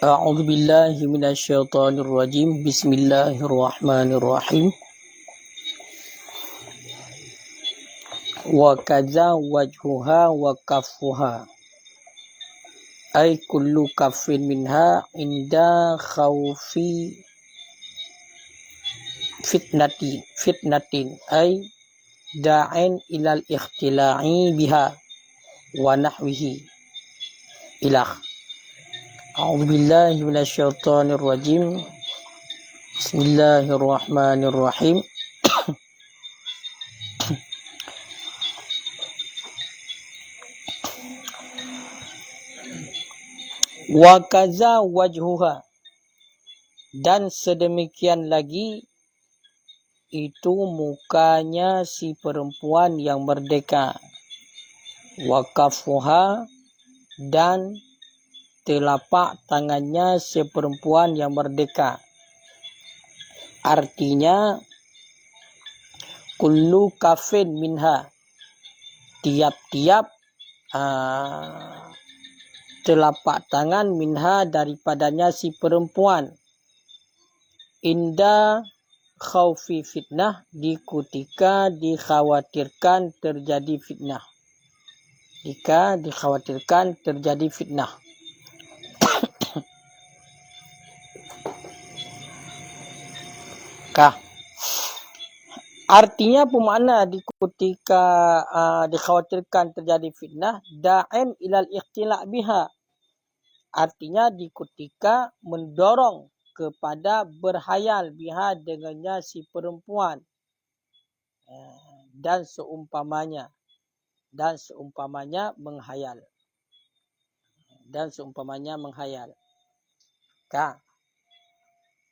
أعوذ بالله من الشيطان الرجيم بسم الله الرحمن الرحيم وكذا وجهها وكفها أي كل كف منها عند خوف فتنة أي داع إلى الاختلاع بها ونحوه إلى أعوذ بالله من الشيطان الرجيم بسم الله الرحمن الرحيم Wakaza wajhuha, dan sedemikian lagi itu mukanya si perempuan yang merdeka. Wakafuha, dan telapak tangannya si perempuan yang merdeka. Artinya kullu kafin minha, tiap-tiap telapak tangan minha daripadanya si perempuan. Inda khaufi fitnah, di ketika dikhawatirkan terjadi fitnah. Jika dikhawatirkan terjadi fitnah. Artinya pemakna di ketika dikhawatirkan terjadi fitnah, da'in ilal ikhtilaq biha. Artinya di ketika mendorong kepada berhayal biha dengannya si perempuan. Dan seumpamanya menghayal.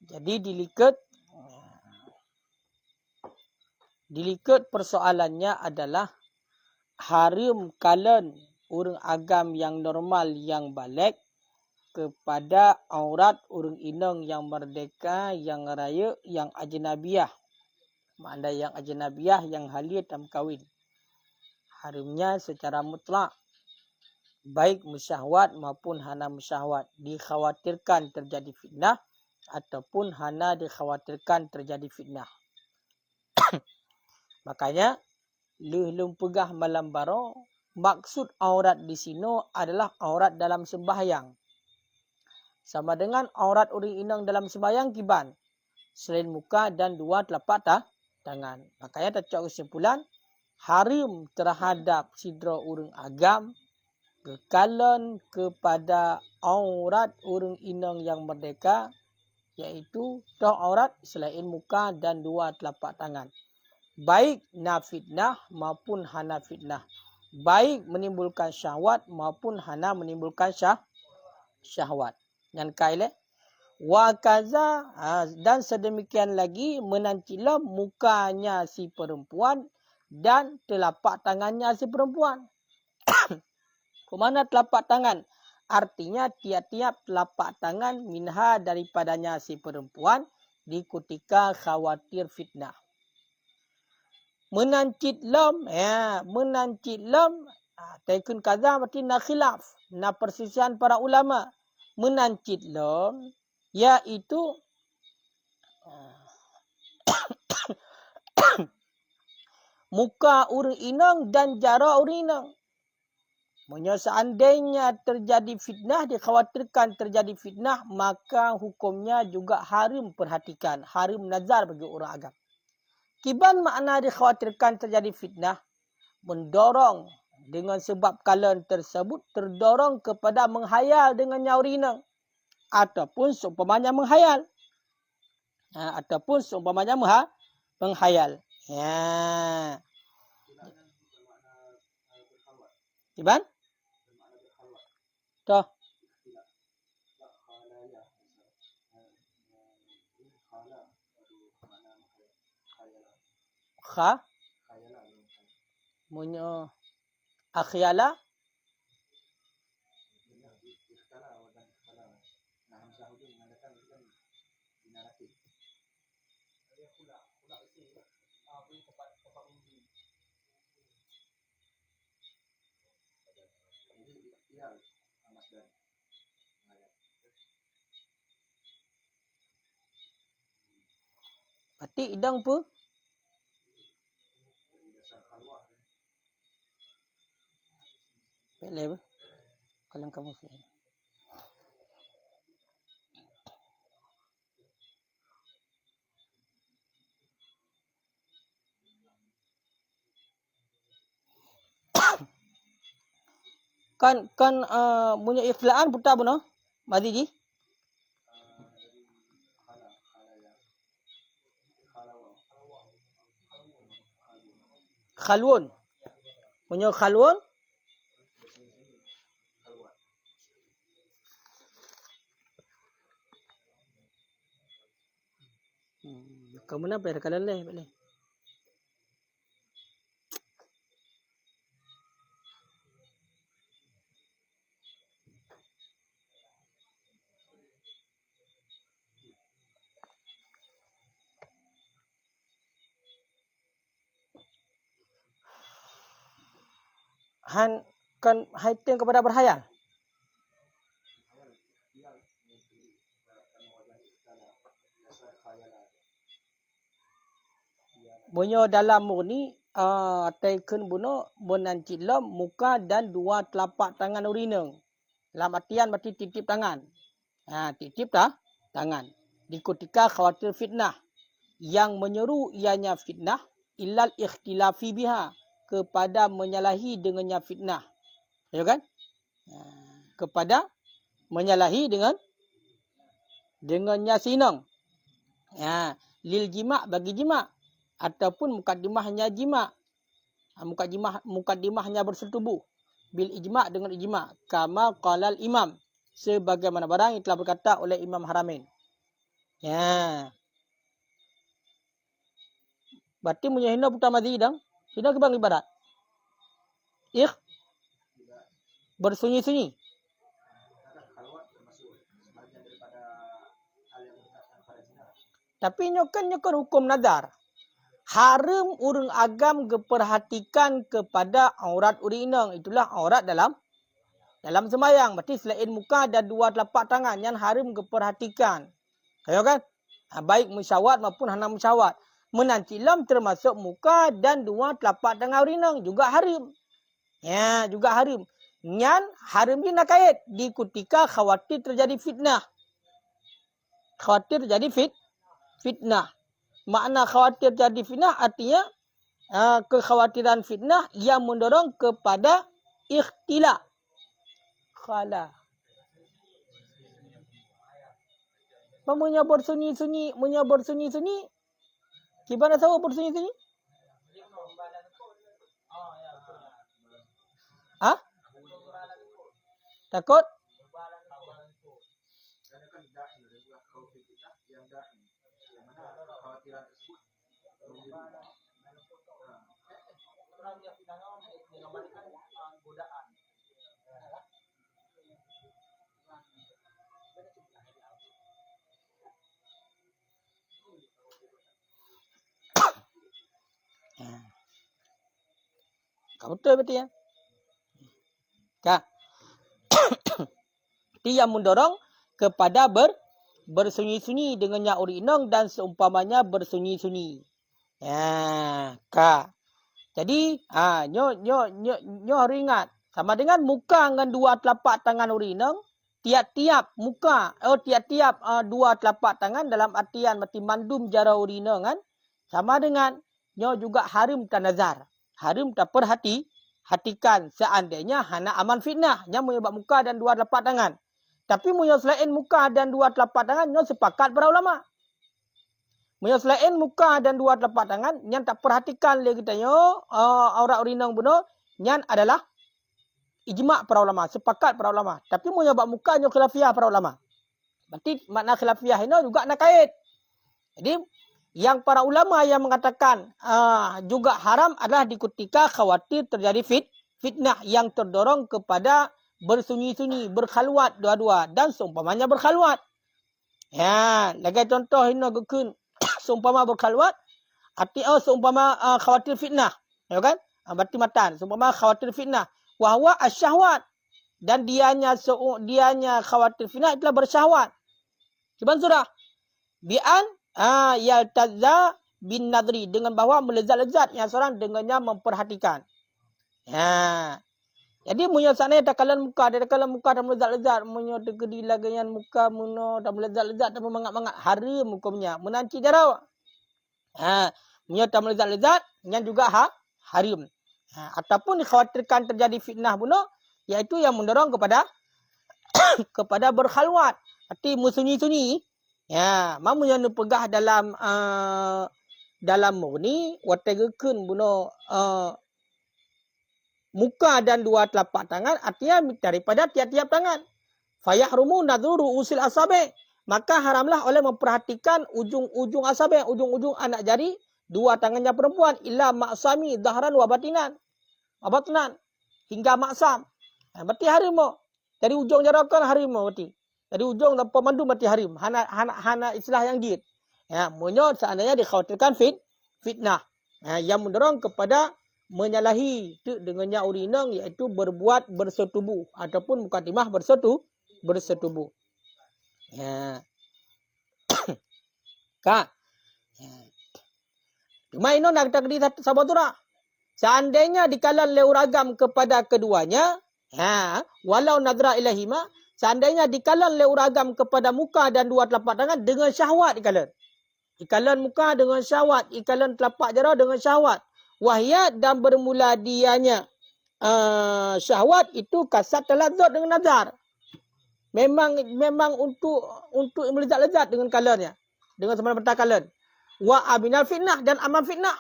Jadi diliket persoalannya adalah haram kalan orang agam yang normal yang balik kepada aurat orang inang yang merdeka, yang raya, yang ajnabiyah. Makna yang ajnabiyah yang halal dalam kahwin. Haramnya secara mutlak, baik musyahwat maupun hana musyahwat. Dikhawatirkan terjadi fitnah ataupun hana dikhawatirkan terjadi fitnah. Makanya lelum pegah malam baro, maksud aurat di sini adalah aurat dalam sembahyang. Sama dengan aurat orang inang dalam sembahyang kiban, selain muka dan dua telapak tangan. Makanya tercok kesimpulan, haram terhadap sidra orang agam kekalan kepada aurat orang inang yang merdeka, iaitu aurat selain muka dan dua telapak tangan. Baik na fitnah maupun hana fitnah. Baik menimbulkan syahwat maupun hana menimbulkan syahwat. Dan kaile wa kaza, dan sedemikian lagi menancilah mukanya si perempuan dan telapak tangannya si perempuan. Kemana telapak tangan? Artinya tiap-tiap telapak tangan minha daripadanya si perempuan di ketika khawatir fitnah. Menancit lam, taikun kaza berarti na khilaf, na persisian para ulama. Menancit lam iaitu muka orang inang dan jarak orang inang. Seandainya terjadi fitnah, dikhawatirkan terjadi fitnah, maka hukumnya juga haram perhatikan, haram nazar bagi orang agam. Kiban makna dikhawatirkan terjadi fitnah, mendorong dengan sebab kalan tersebut terdorong kepada menghayal dengan nyaurina ataupun seumpamanya menghayal. Menghayal. Ya. Kiban? Toh. Munyo akhyala Berarti idang pun boleh kalau kamu kan punya ikhtilaan putar buno Madiji khalwun punya khalwun kamu nak pada kalau leh boleh han kan haiting kepada berhayal bunyo dalam murni taikun buno menancilom muka dan dua telapak tangan urineng dalam artian berarti titip tangan titip tangan diketika khawatir fitnah yang menyeru ianya fitnah illal ikhtilafi biha kepada menyalahi dengannya fitnah. Ya kan? Kepada menyalahi dengannya sinang. Lil jima' bagi jima' ataupun mukaddimahnya jima'. Mukaddimahnya bersetubuh bil ijma' dengan ijma' kama qalal imam sebagaimana barang yang telah berkata oleh Imam Haramain. Berarti punya hina putar madhi dang. Hina ke bang ibarat? Bersunyi-sunyi. Tapi nyokan hukum nazar. Haram urang agam keperhatikan kepada aurat urinang. Itulah aurat dalam sembahyang. Berarti selain muka dan dua telapak tangan yang haram keperhatikan. Ya kan? Baik musyawat maupun hana musyawat. Menancilam termasuk muka dan dua telapak tangan urinang juga haram. Juga haram. Nyan haram ni nak kait di ketika khawatir terjadi fitnah. Khawatir terjadi fitnah. Makna khawatir terjadi fitnah artinya kekhawatiran fitnah yang mendorong kepada ikhtila. Khala. Memunya bersunyi-sunyi, gimana tahu bersunyi-sunyi? Takut? Kau betul berarti ya? Dia mendorong kepada bersunyi-sunyi dengannya urinang dan seumpamanya bersunyi-sunyi. Jadi nyo ingat sama dengan muka dengan dua telapak tangan urinang, tiap-tiap muka tiap-tiap dua telapak tangan dalam artian mati mandum jara urinang kan sama dengan nyo juga haram tanazar. Haram tak hatikan seandainya hana aman fitnah yang menyebab muka dan dua telapak tangan. Tapi munyo selain muka dan dua telapak tangan nyo sepakat para ulama. Munyo selain muka dan dua telapak tangan yang tak perhatikan le kita nyo aurat urinang buno yang adalah ijma' para ulama, sepakat para ulama. Tapi munyo bab muka nyo khilafiyah para ulama. Berarti makna khilafiyah ini juga nak kait. Jadi yang para ulama yang mengatakan juga haram adalah di ketika khawatir terjadi fitnah yang terdorong kepada bersunyi-sunyi, berkhalwat dua-dua dan seumpamanya berkhalwat. Lagi contoh ini gekun seumpama berkhalwat arti seumpama khawatir fitnah, ya kan? Berarti matan, seumpama khawatir fitnah, wa huwa asyahwat dan dianya khawatir fitnah itulah bersyahwat. Cuba surah bi'an yaltazza bin nadri, dengan bahawa melezat-lezat yang seorang dengannya memperhatikan. Ya. Jadi munyo sana takalan muka, dia takalan muka dah melezat-lezat, munyo tegedi lagian muka munyo dah melezat-lezat dah memangat-mangat haram mukamnya, menanci jarau. Munyo dah melezat-lezat, yang juga haram. Ataupun dikhawatirkan terjadi fitnah bunuh, iaitu yang mendorong kepada kepada berkhalwat, arti bersunyi-sunyi. Ya, mamu yang dipegah dalam dalam murni wategekeun bunuh muka dan dua telapak tangan, artinya daripada tiap-tiap tangan. Fayahrumu nadhuru usil asabi, maka haramlah oleh memperhatikan ujung-ujung asabi, ujung-ujung anak jari dua tangannya perempuan, illa maksami dhahran wa batinan, hingga maksam. Berarti harimau. Dari ujung jarakan harimau berarti. Dari ujung pemandu berarti harim. Hana istilah yang jid. Ya, munyo seandainya dikhawatirkan fitnah. Yang mendorong kepada menyalahi dengannya urinang, iaitu berbuat bersetubuh ataupun mukadimah bersetubuh. Ya. Kak. Ya. Cuma ini nak takdir sabatura. Seandainya dikalan leuragam kepada keduanya, walau nadra ilahima, seandainya dikalan leuragam kepada muka dan dua telapak tangan dengan syahwat dikalan. Ikalan muka dengan syahwat, ikalan telapak jari dengan syahwat. Wahyat dan bermula dianya syahwat itu kasat taladzat dengan nazar. Memang untuk melezat-lezat dengan kalannya, dengan semata-mata kalan. Wa abinal fitnah, dan aman fitnah.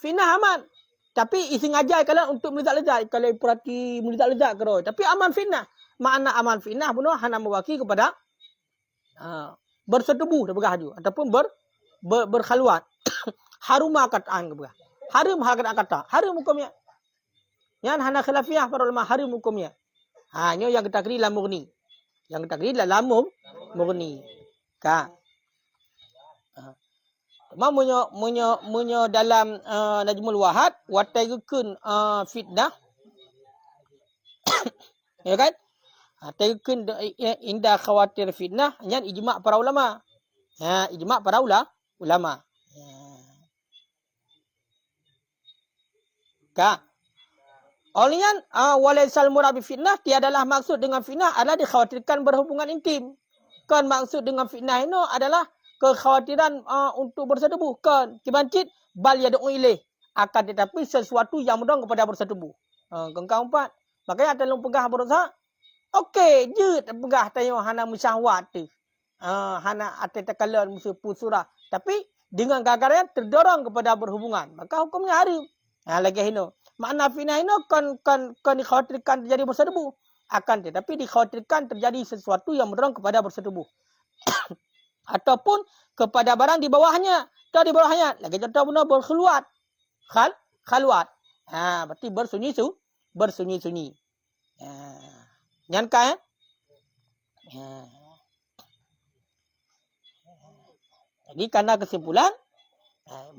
Fitnah aman. Tapi isi ngajar kalian untuk melezat-lezat. Kalau perhati melezat-lezat keroi. Tapi aman fitnah. Makna aman fitnah bunuh hana mewakili kepada bersetubuh ataupun berkhalwat. Haruma kataan kepada. Harum kata. Harum hukumnya. Yang hana khilafiyah para ulama harum hukumnya. Ini yang kita kira dalam murni. Yang kita kira dalam murni. Ka. Munyo dalam Najmul Wahad wategekeun fitnah. Ya kan? Tegekeun indah khawatir fitnah, yang ijma' para ulama. Ya, ijma' para ulama. Ka. Olian walaisal murad fitnah, tiadalah maksud dengan fitnah adalah dikhawatirkan berhubungan intim. Kan maksud dengan fitnah itu adalah kekhawatiran untuk bersetubuh. Kan kibancit bal yad'u ilaih, akan tetapi sesuatu yang mendorong kepada bersetubuh. Kengkau empat. Makanya ada lu pegah berusaha. Okey, je pegah tayo hana musyahwat tu. Hana atakalan musuh pusura. Tapi dengan gagaran terdorong kepada berhubungan, maka hukumnya haram. Lagi hino. Makna fitnah ini kan dikhawatirkan terjadi bersetubuh. Akan tetapi dikhawatirkan terjadi sesuatu yang mendorong kepada bersetubuh. Ataupun kepada barang di bawahnya. Atau di bawahnya. Lagi contoh benar berkhulwat. Khalwat. Berarti bersunyi-sunyi. Nyangka Jadi karena kesimpulan,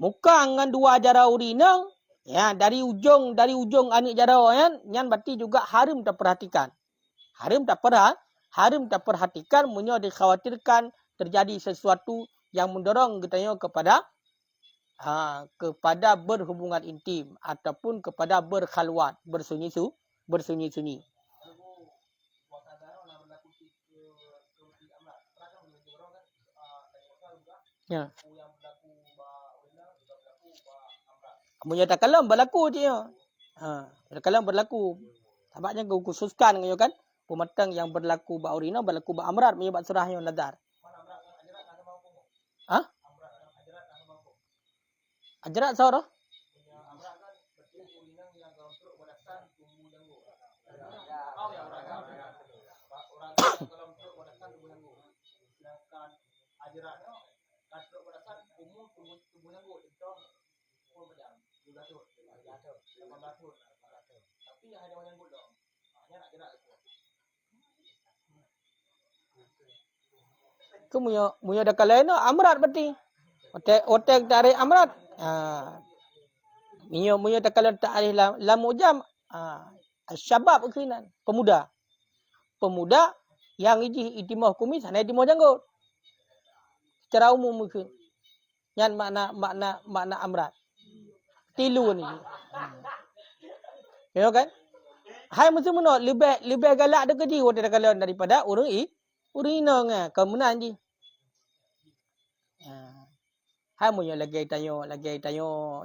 muka dengan dua jara urinang, dari ujung anik jara yang berarti juga haram tak perhatikan. Haram tak perhatikan, munyo dikhawatirkan terjadi sesuatu yang mendorong katanya kepada berhubungan intim ataupun kepada berkhalwat, bersunyi-sunyi. Ya. Munyo tak kalam berlaku je. Kalam berlaku. Tampaknya kau khususkan kan pematang yang berlaku ba urina berlaku ba amrat munyo ba surahnya nazar. Ajrat soro? Ku munyo dak kalain amrat berarti. Otek tarik amrat. Munyo dak kalain tarik lam ujam. Syabab keinan, pemuda. Pemuda yang ijih itimah kumis, hana itimah janggut. Secara umum mungkin. Yang makna amrat. Tilu ni. Ya kan? Hai macam mana lebih galak dekat dia kalian daripada orang inang kemunan ji. Hai munyo lagi tanya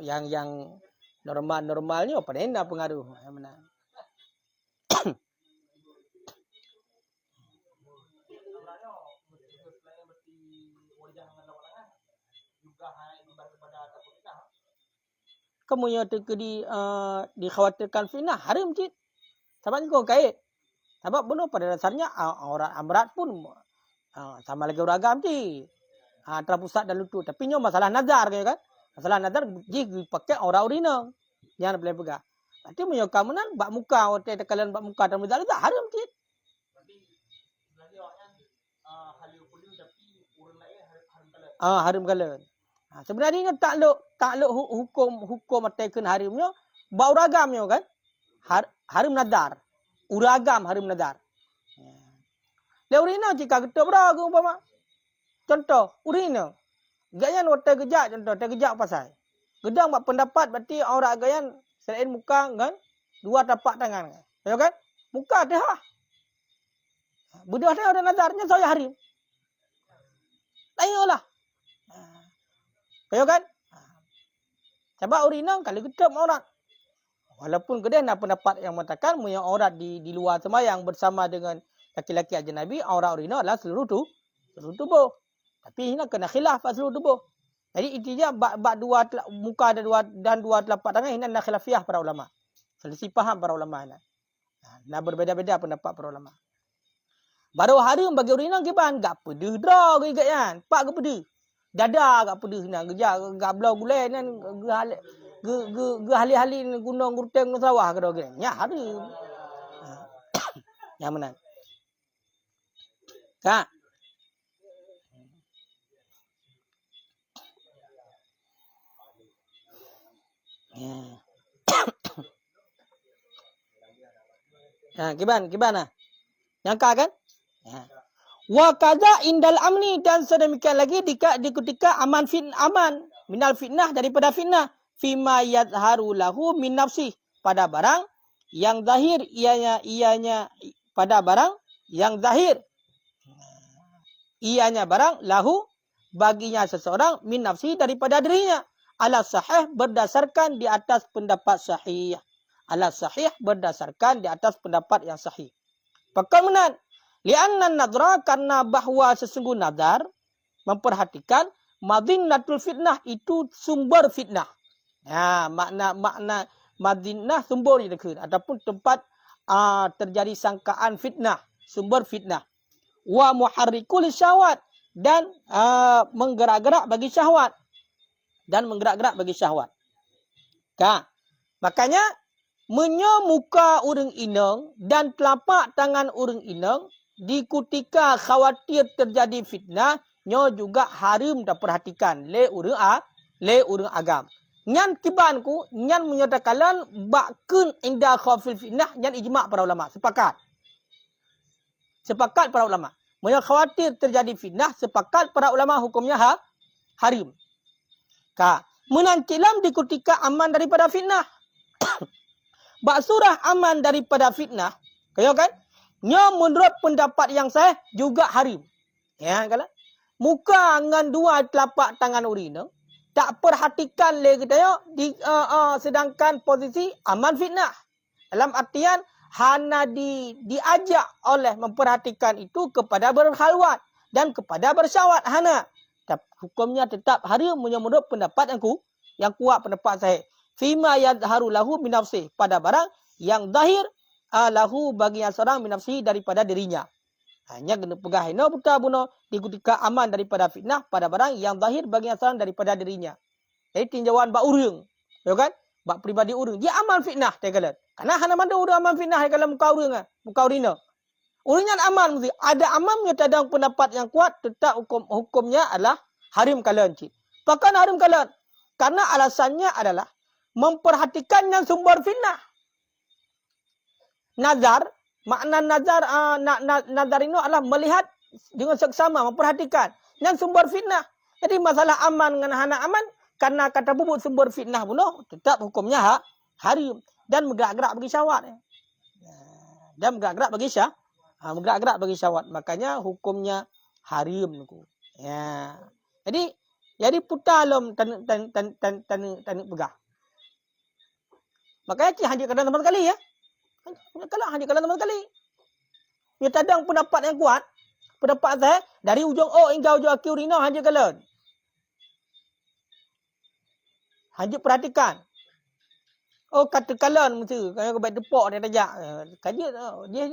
yang normalnya apa dah pengaruh mana. Kamu yang dikhawatirkan fitnah haram cik. Sebab ni kau kait. Sebab benar pada dasarnya orang amrat pun sama lagi orang agam cik. Terpusat dan lutut. Tapi nyo masalah nazar kan. Masalah nazar jika pakai orang urina. Jangan boleh pegang. Nanti munyo kamu nan bak muka hotel kalian bak muka dan muzal tak haram cik. Haram kalian. Sebenarnya takluk hukum atakan harimnya bau ragamnya kan. Harim nadar. Uragam harim nadar. Le urina jika kita beragu umpama. Contoh urina. Gayan hotel gejak contoh, hotel gejak pasal. Gedang buat pendapat berarti orang gayan selain muka kan dua tapak tangan. Ya kan? Muka dah. Budak ada nadarnya saya harim. Tayolah. Kaya kan? Sebab urina kalau kita orang. Walaupun kedai nak pendapat yang mengatakan yang aurat di luar sembahyang bersama dengan laki-laki ajnabi, aurat urina adalah seluruh tubuh. Tapi ini kena khilaf seluruh tubuh. Jadi intinya bak dua muka dan dua telapak tangan ini adalah khilafiah para ulama. Selisih paham para ulama ini. Nah berbeza-beza pendapat para ulama. Baru harim bagi urina kiban gak pedih draw ke kan. Pak ke pedih. Dada gak pedih nak gejak gak belau gulai kan ge hali-hali gunung gurteng sawah ke doge. Nya harim. Yang mana? Kak. Gimana? Nyangka kan? Wa kaza indal amni dan sedemikian lagi di ketika aman minal fitnah daripada fitnah fima yadharu lahu min nafsi pada barang yang zahir ianya pada barang yang zahir ianya barang lahu baginya seseorang min nafsi daripada dirinya ala sahih berdasarkan di atas pendapat sahih ala sahih berdasarkan di atas pendapat yang sahih. Kemudian li'anna nadra karena bahwa sesungguh nazar memperhatikan madinnatul fitnah itu sumber fitnah. Makna madinah sumber itu ataupun tempat terjadi sangkaan fitnah, sumber fitnah. Wa muharrikul syahwat dan menggerak-gerak bagi syahwat. Makanya menyomuka urang inang dan telapak tangan urang inang di ketika khawatir terjadi fitnah nyo juga haram dah perhatikan le urang agam. Nyan kibanku nyan menyatakan bakun inda khawfil fitnah nyan ijma' para ulama sepakat para ulama menyo khawatir terjadi fitnah sepakat para ulama hukumnya haram. Menancilam di ketika aman daripada fitnah. Bak surah aman daripada fitnah, kaya kan? Nyo menurut pendapat yang sahih juga haram. Ya kan? Muka dengan dua telapak tangan urina tak perhatikan le kita sedangkan posisi aman fitnah. Dalam artian hana diajak oleh memperhatikan itu kepada berkhalwat dan kepada bersyahwat hana. Hukumnya tetap haram menurut pendapat yang kuat pendapat sahih. Fima yadharu lahu min nafsi pada barang yang zahir lahu bagi yang seorang min nafsi daripada dirinya. Hanya kena pegah hina buta buno di ketika aman daripada fitnah pada barang yang zahir bagi yang seorang daripada dirinya. Jadi tinjauan bak urang. Ya kan? Bak pribadi urang. Dia aman fitnah tegalan. Karena hana manda urang aman fitnah kalau muka urang muka urina. Urangnya aman mesti. Ada amannya tadang pendapat yang kuat tetap hukumnya adalah haram kalian cik. Bahkan haram kalian. Karena alasannya adalah memperhatikan yang sumber fitnah. Nazar, makna nazar nazar ini adalah melihat dengan seksama, memperhatikan yang sumber fitnah. Jadi masalah aman dengan hana aman, karena kata bubut sumber fitnah bunuh, tetap hukumnya harim. Dan bergerak-gerak bagi syahwat. Dan bergerak-gerak bagi bergerak-gerak bagi syahwat. Makanya hukumnya harim. Ya. Jadi putar lom tanuk pegah. Makanya hanya kadang teman kali ya. Kalau hanya kadang teman kali. Ya tadang pendapat yang kuat. Pendapat saya dari ujung O hingga ujung akhir urina hanya kalian. Hanya perhatikan. Oh kata kalian mesti kalau kebaik depok dia tajak. Kaji dia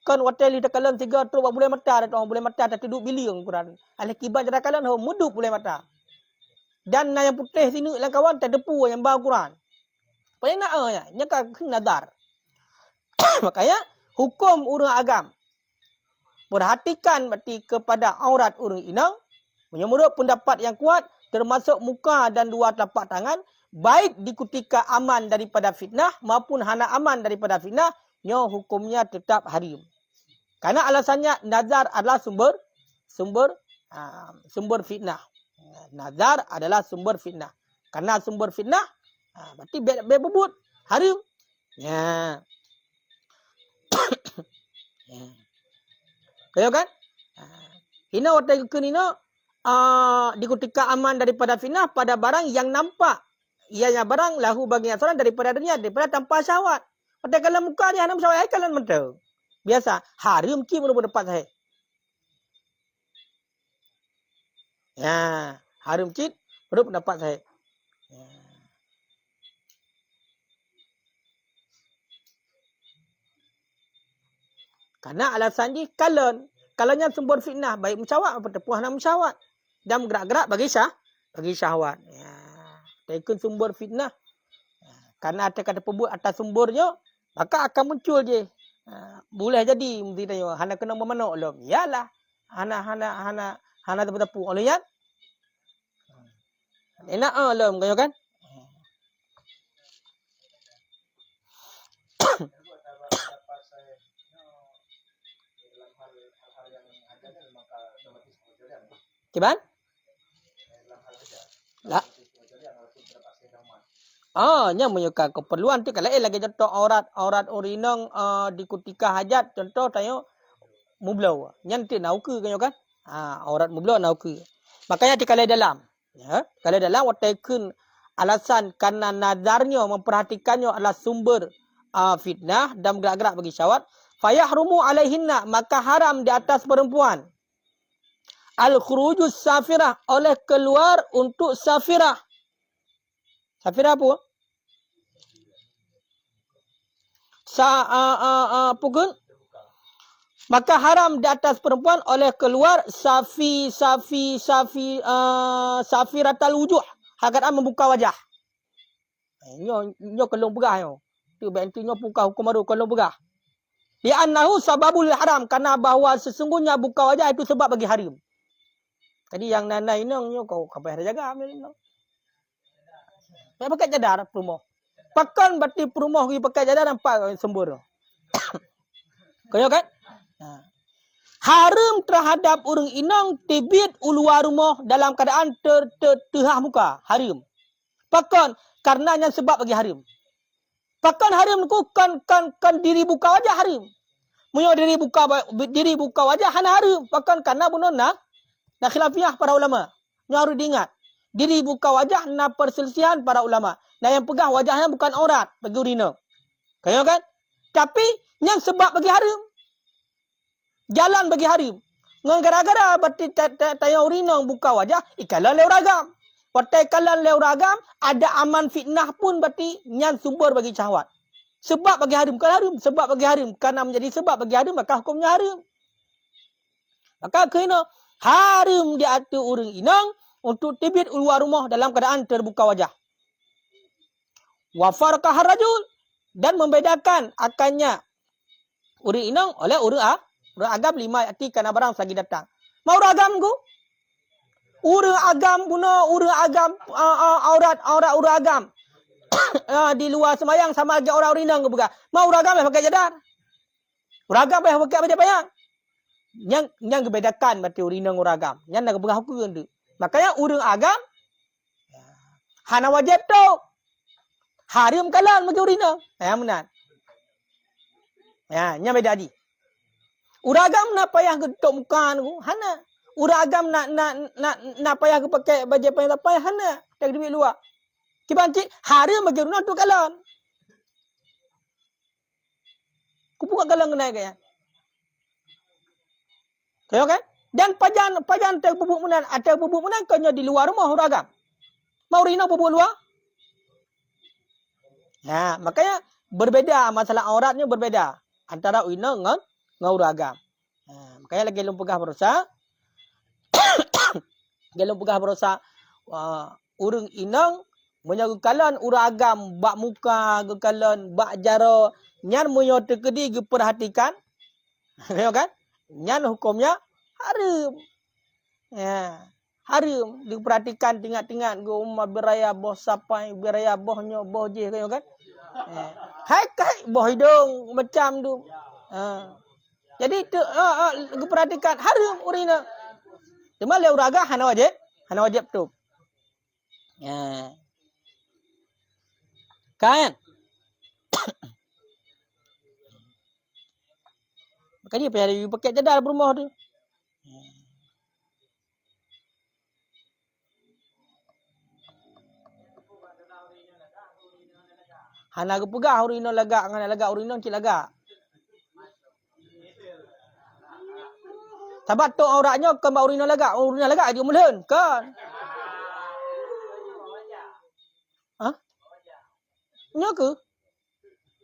kan hotel di kalian 3 tu boleh mata dah boleh mata tak duduk bilion Quran. Alih kiban cara kalian muduk boleh mata. Dan yang putih sini lah kawan tak depu yang bawa Quran. Apa yang nak ya? Nya kan nazar. Makanya hukum urang agam perhatikan berarti kepada aurat urang inang menurut pendapat yang kuat termasuk muka dan 2 telapak tangan baik di ketika aman daripada fitnah maupun hana aman daripada fitnah nyo hukumnya tetap harim. Karena alasannya nazar adalah sumber fitnah. Nazar adalah sumber fitnah. Karena sumber fitnah berarti bebut harim. Ya. Kaya kan? Hina watai kunino di ketika aman daripada fitnah pada barang yang nampak. Ianya barang lahu bagi asaran daripada dunia daripada tanpa syahwat. Watai kalau muka dia hanam syahwat kalian mentau. Biasa harim ki menurut pendapat saya. Ya, harim ki menurut pendapat saya. Karena alasan dia kalaunya sumber fitnah baik mensyawat atau tepuh hana mensyawat dan bergerak-gerak bagi syahwat. Ya. Tekun sumber fitnah. Karena ada kata pebut atas sumbernya maka akan muncul je. Boleh jadi mesti tanya hana kena memanok lom. Yalah. Hana tepu-tepu oleh ya. Enak lom kaya kan? Kiban? Lah. Nya menyuka keperluan tu kalau lagi contoh aurat urinong di ketika hajat contoh tanya mublau. Nyanti nauke kan? Aurat mublau nauke. Makanya di kalau dalam ya, kalau dalam watakun alasan karena nazarnya memperhatikannya adalah sumber fitnah dan gerak-gerak bagi syahwat, fayahrumu alaihinna maka haram di atas perempuan. Al-khurujus safirah oleh keluar untuk safirah. Safirah apa? Pukul. Maka haram di atas perempuan oleh keluar safiratal wujuh. Hakatan membuka wajah. Nyo kelong pegah yo. Tu bantu nyo buka hukum baru kelong pegah. Li annahu sababul haram karena bahawa sesungguhnya buka wajah itu sebab bagi haram. Tadi yang nana inong nyo kau kapai jaga ambil inong. Ya pakai cadar perumah. Pakan berarti perumah pergi pakai cadar nampak sembur. Kaya kan? Haram terhadap urang inong tibit uluar rumah dalam keadaan terhah muka. Haram. Pakan karenanya sebab bagi haram. Pakan haram ku kan diri buka wajah haram. Munyo diri buka wajah hana haram. Pakan karena bunona na khilafiyah para ulama. Nyo harus diingat. Diri buka wajah na perselisihan para ulama. Nah yang pegang wajahnya bukan aurat bagi urina. Kaya kan? Tapi yang sebab bagi haram. Jalan bagi haram. Ngan gara-gara berarti tayang urina buka wajah, ikalah leu ragam. Watai kalan leu ragam, ada aman fitnah pun berarti yang sumber bagi syahwat. Sebab bagi haram, bukan haram. Sebab bagi haram. Karena menjadi sebab bagi haram, maka hukumnya haram. Maka kena haram diatur urang inang untuk tibit keluar rumah dalam keadaan terbuka wajah. Wa farqah rajul dan membedakan akannya urang inang oleh urang agam 5 ayat kana barang lagi datang. Mau agam ku? Urang agam guna urang agam aurat urang agam. Di luar semayang sama lagi orang inang ku buka. Mau urang agam pakai cadar. Urang agam pakai baju payang. Yang bedakan berarti urang agam. Yang nak buka hukum tu. Makanya urang agam hana wajib tu. Haram kalan bagi urina. Menat. Nya beda di. Uragam nak payah getok muka tu, hana. Uragam nak payah ke pakai baju payah payah hana. Tak duit luar. Kibanci haram bagi urina tu kalan. Ku buka kalan kena kaya. Kaya kan? Dan pajan tak bubuk munan, ada bubuk munan kanya di luar rumah uragam. Mau urina bubuk luar? Nah, makanya berbeza masalah auratnya berbeza antara urina dengan uragam. Makanya lagi lum pegah berusaha gelum pegah berusaha urang inang menyagu kalan uragam bak muka ke kalan bak jara nyan munyo tekedi ge perhatikan. Ya kan? Nyan hukumnya haram. Ya. Haram diperhatikan tingkat-tingkat ge umma beraya boh sapai beraya bohnya boh je kan? Hai boh hidung macam tu. Jadi tu perhatikan haram urina. Cuma le uraga hana wajib tu. Kan? Makanya payah dia pakai cadar berumah tu. Hana ke pegah urina lagak dengan lagak urina cik lagak. Tabat tu auratnya ke urina lagak dia mulun kan. Ha? Nya ke?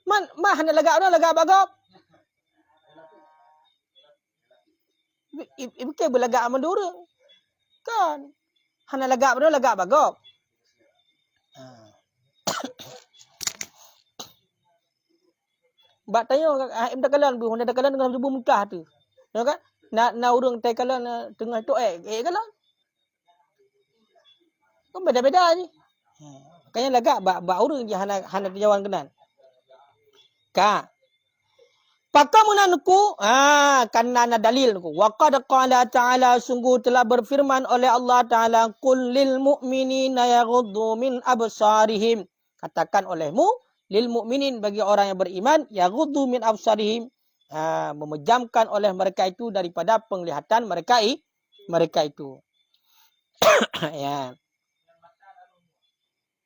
Man hana lagak bagap. Ibu berlagak mandura. Kan? Hana lagak bagap. Bak tanya im takalan bu honda takalan dengan tubuh muntah tu. Ya kan? Na urang takalan tengah tu kalan. Kan beda-beda ni. Makanya lagak bak urang je hana jawan kenan. Ka. Pakamunanku kanana dalil ku. Wa qad qala ta'ala sungguh telah berfirman oleh Allah Taala qul lil mu'minina yaghuddu min absarihim. Katakan olehmu lil mu'minin bagi orang yang beriman yaghuddu min absarihim memejamkan oleh mereka itu daripada penglihatan mereka itu. Ya.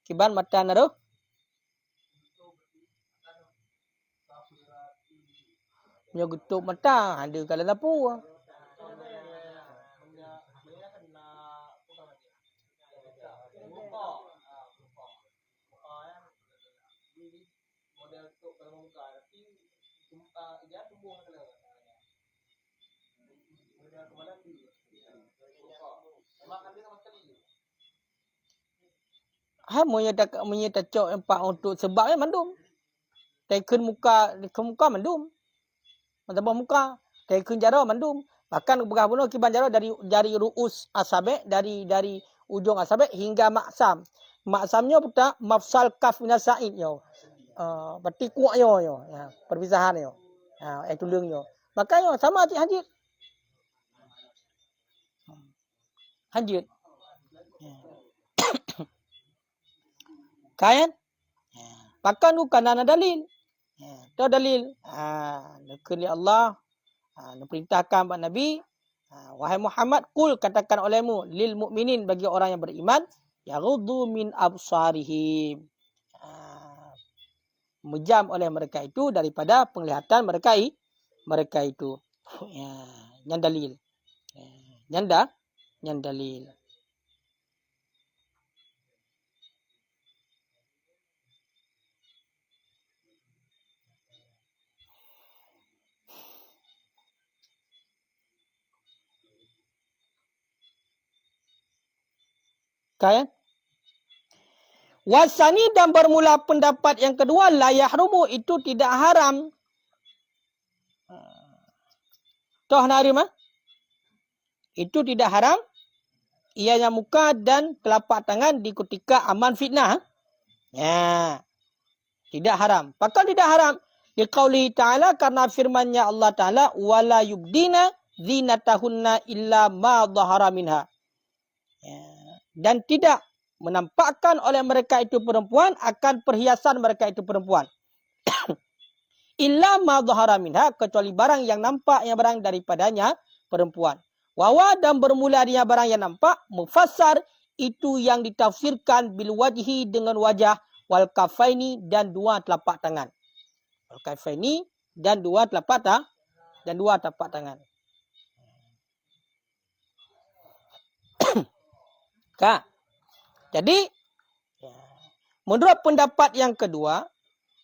Kiban mata naruh punya getuk mata ada kalau lapu. Munyi tak cok empat untuk sebabnya mandum. Tekan muka mandum. Mentabah muka, tekan jara mandum. Bahkan berah bunuh kiban jara dari ruus asabe, dari ujung asabe hingga maksam. Maksamnya putar mafsal kaf minasain yo. Berarti kuat yo. Ya, perpisahan yo. Itu lung yo. Maka yo sama hajit. Hajit. Kan? Pakan bukan ada dalil. Itu dalil. Nakuli Allah. Perintahkan Pak Nabi. Wahai Muhammad, kul katakan olehmu. Lil mu'minin bagi orang yang beriman. Yaghuddu min absarihim. Mejam oleh mereka itu daripada penglihatan mereka itu. Yang dalil. Yang dalil. Kan? Wasani dan bermula pendapat yang kedua la yahrumu itu tidak haram. Toh narima? Itu tidak haram. Ianya muka dan telapak tangan di ketika aman fitnah. Ya. Tidak haram. Pakal tidak haram. Liqauli ta'ala karena firmannya Allah Ta'ala wala yubdina zinatahunna illa ma dhahara minha. Ya. dan tidak menampakkan oleh mereka itu perempuan akan perhiasan mereka itu perempuan. Illa ma dhahara minha, kecuali barang yang nampak yang barang daripadanya perempuan. Wawa, dan bermula dia barang yang nampak, mufassar, itu yang ditafsirkan bil wajhi dengan wajah, wal kafaini, dan dua telapak tangan. Wal kafaini dan dua telapak tangan. Kak. Jadi menurut pendapat yang kedua,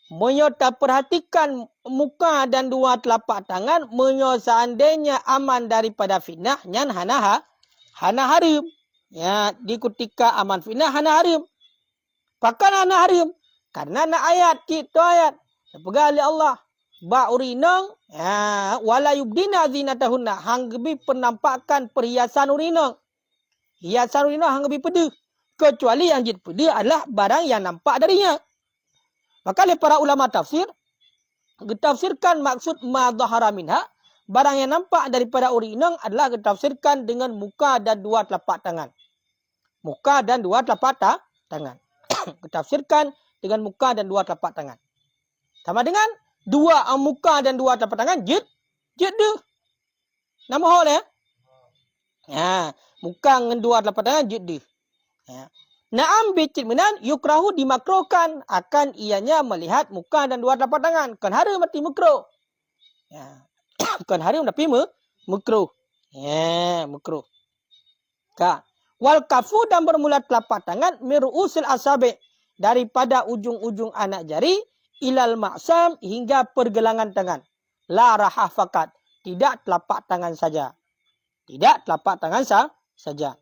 menyo tak perhatikan muka dan dua telapak tangan, menyo seandainya aman daripada fitnah, nyan hana harim. Ya, di ketika aman fitnah hana harim. Pakan hana harim. Karena nak ayat, itu ayat. Sepegali Allah. Ba'urinong, ya, wala yubdina zinatahunna. Hanggebi penampakan perhiasan urinong. Hiasan urinong hanggebi pedih. Kecuali yang jid pedih adalah barang yang nampak darinya. Maka oleh para ulama tafsir, ditafsirkan maksud ma dhahara minha, barang yang nampak daripada urinong adalah ditafsirkan dengan muka dan dua telapak tangan. Muka dan dua telapak tangan. Ditafsirkan dengan muka dan dua telapak tangan. Sama dengan dua muka dan dua telapak tangan, jid dia. Nama hal ya. Ya, muka dengan dua telapak tangan, jid dia. Ya. Naam bicit minan yukrahu dimakruhkan akan ianya melihat muka dan dua telapak tangan. Kan haram mati makruh. Ya. Kan haram tapi makruh. Ya, makruh. Ka. Wal kafu, dan bermula telapak tangan miru'usil asabi, daripada ujung-ujung anak jari ilal maksam, hingga pergelangan tangan. La rahah fakat, tidak telapak tangan saja. Tidak telapak tangan saja.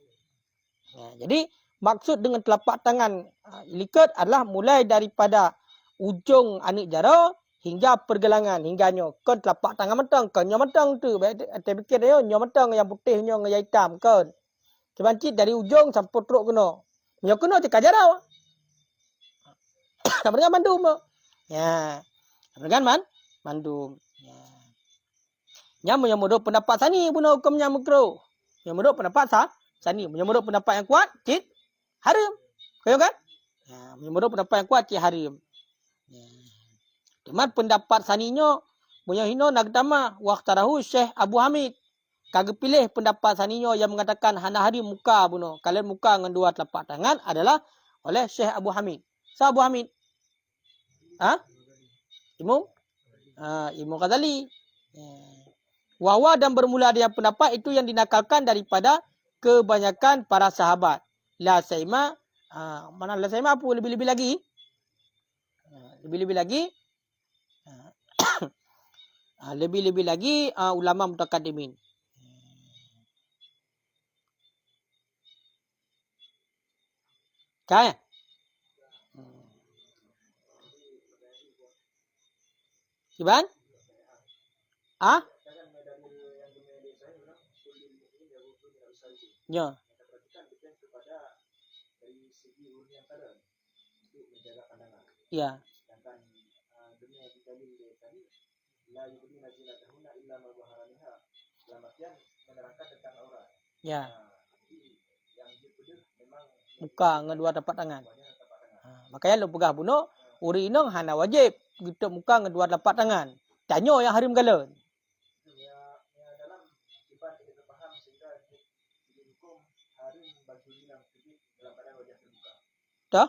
Ya, jadi maksud dengan telapak tangan likat adalah mulai daripada ujung anik jara hingga pergelangan, hingganya. Kan telapak tangan mentang, kan nyo mentang tu. Saya fikir dia nyo mentang, yang putih nyo yang hitam kan. Kebancit dari ujung sampai teruk kena. Nyo kena cekak jarau. Sama dengan mandum. Ya. Sama dengan mandum. Ya. Yang menurut pendapat sani guna hukumnya makruh. Yang menurut pendapat sani, yang menurut pendapat yang kuat, cik haram. Kau kan? Ya, menurut pendapat yang kuat, cik haram. Ya. Cuman pendapat saninyo, punya hino nak tama waqtarahu Syekh Abu Hamid. Kagak pilih pendapat saninyo yang mengatakan hana haram muka buno. Kalian muka dengan dua telapak tangan adalah oleh Syekh Abu Hamid. Sa Abu Hamid? Ha? Imam? Imam Ghazali. Ya. Wawa, dan bermula dia pendapat itu yang dinakalkan daripada kebanyakan para sahabat. La saima, mana la saima apa lebih-lebih lagi? Lebih-lebih lagi? Lebih-lebih lagi ulama mutaqaddimin. Kan? Iban? Ah? Ya. Ya. Ya. Muka dengan dua telapak tangan. Makanya lu pegah bunuh, uri inong hana wajib. Gitu muka dengan dua telapak tangan. Tanya yang harim gala. Dah?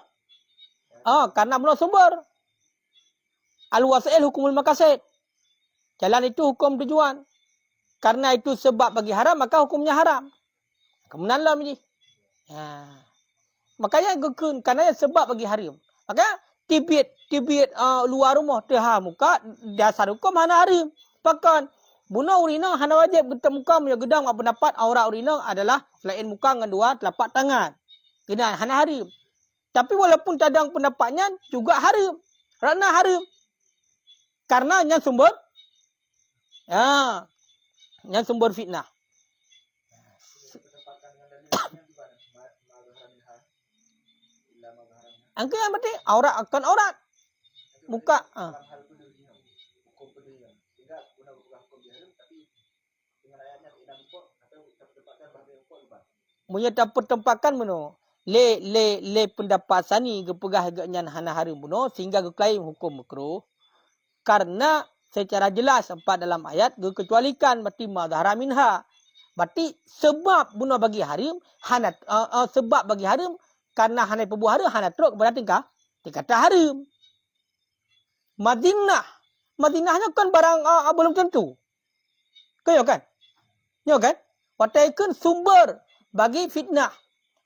Karena menurut sumber. Al-wasail hukumul maqasid. Jalan itu hukum tujuan. Karena itu sebab bagi haram, maka hukumnya haram. Kemudian lah ni. Makanya gekun karena sebab bagi haram. Maka tibit luar rumah teha muka dasar hukum hana haram. Bahkan bunuh urinong hana wajib kita muka punya gedang pendapat aurat urinong adalah selain muka dengan dua telapak tangan. Kena hana haram. Tapi walaupun cadang pendapatnya juga haram. Kerana haram. Karena yang sumber yang sumber fitnah. Angka yang berarti aurat akan aurat. Muka. Punya dapat tempakan mana? le pendapat sani gepegah nyan hana harum bunuh sehingga geklaim hukum makruh karena secara jelas empat dalam ayat kecualikan berarti madhara minha. Berarti sebab bunuh bagi harim hana sebab bagi harim karena hana perbuah harim hana teruk kepada tingkah dikata harim. Madinahnya kan barang belum tentu. Kaya kan? Ya kan? Wataikun sumber bagi fitnah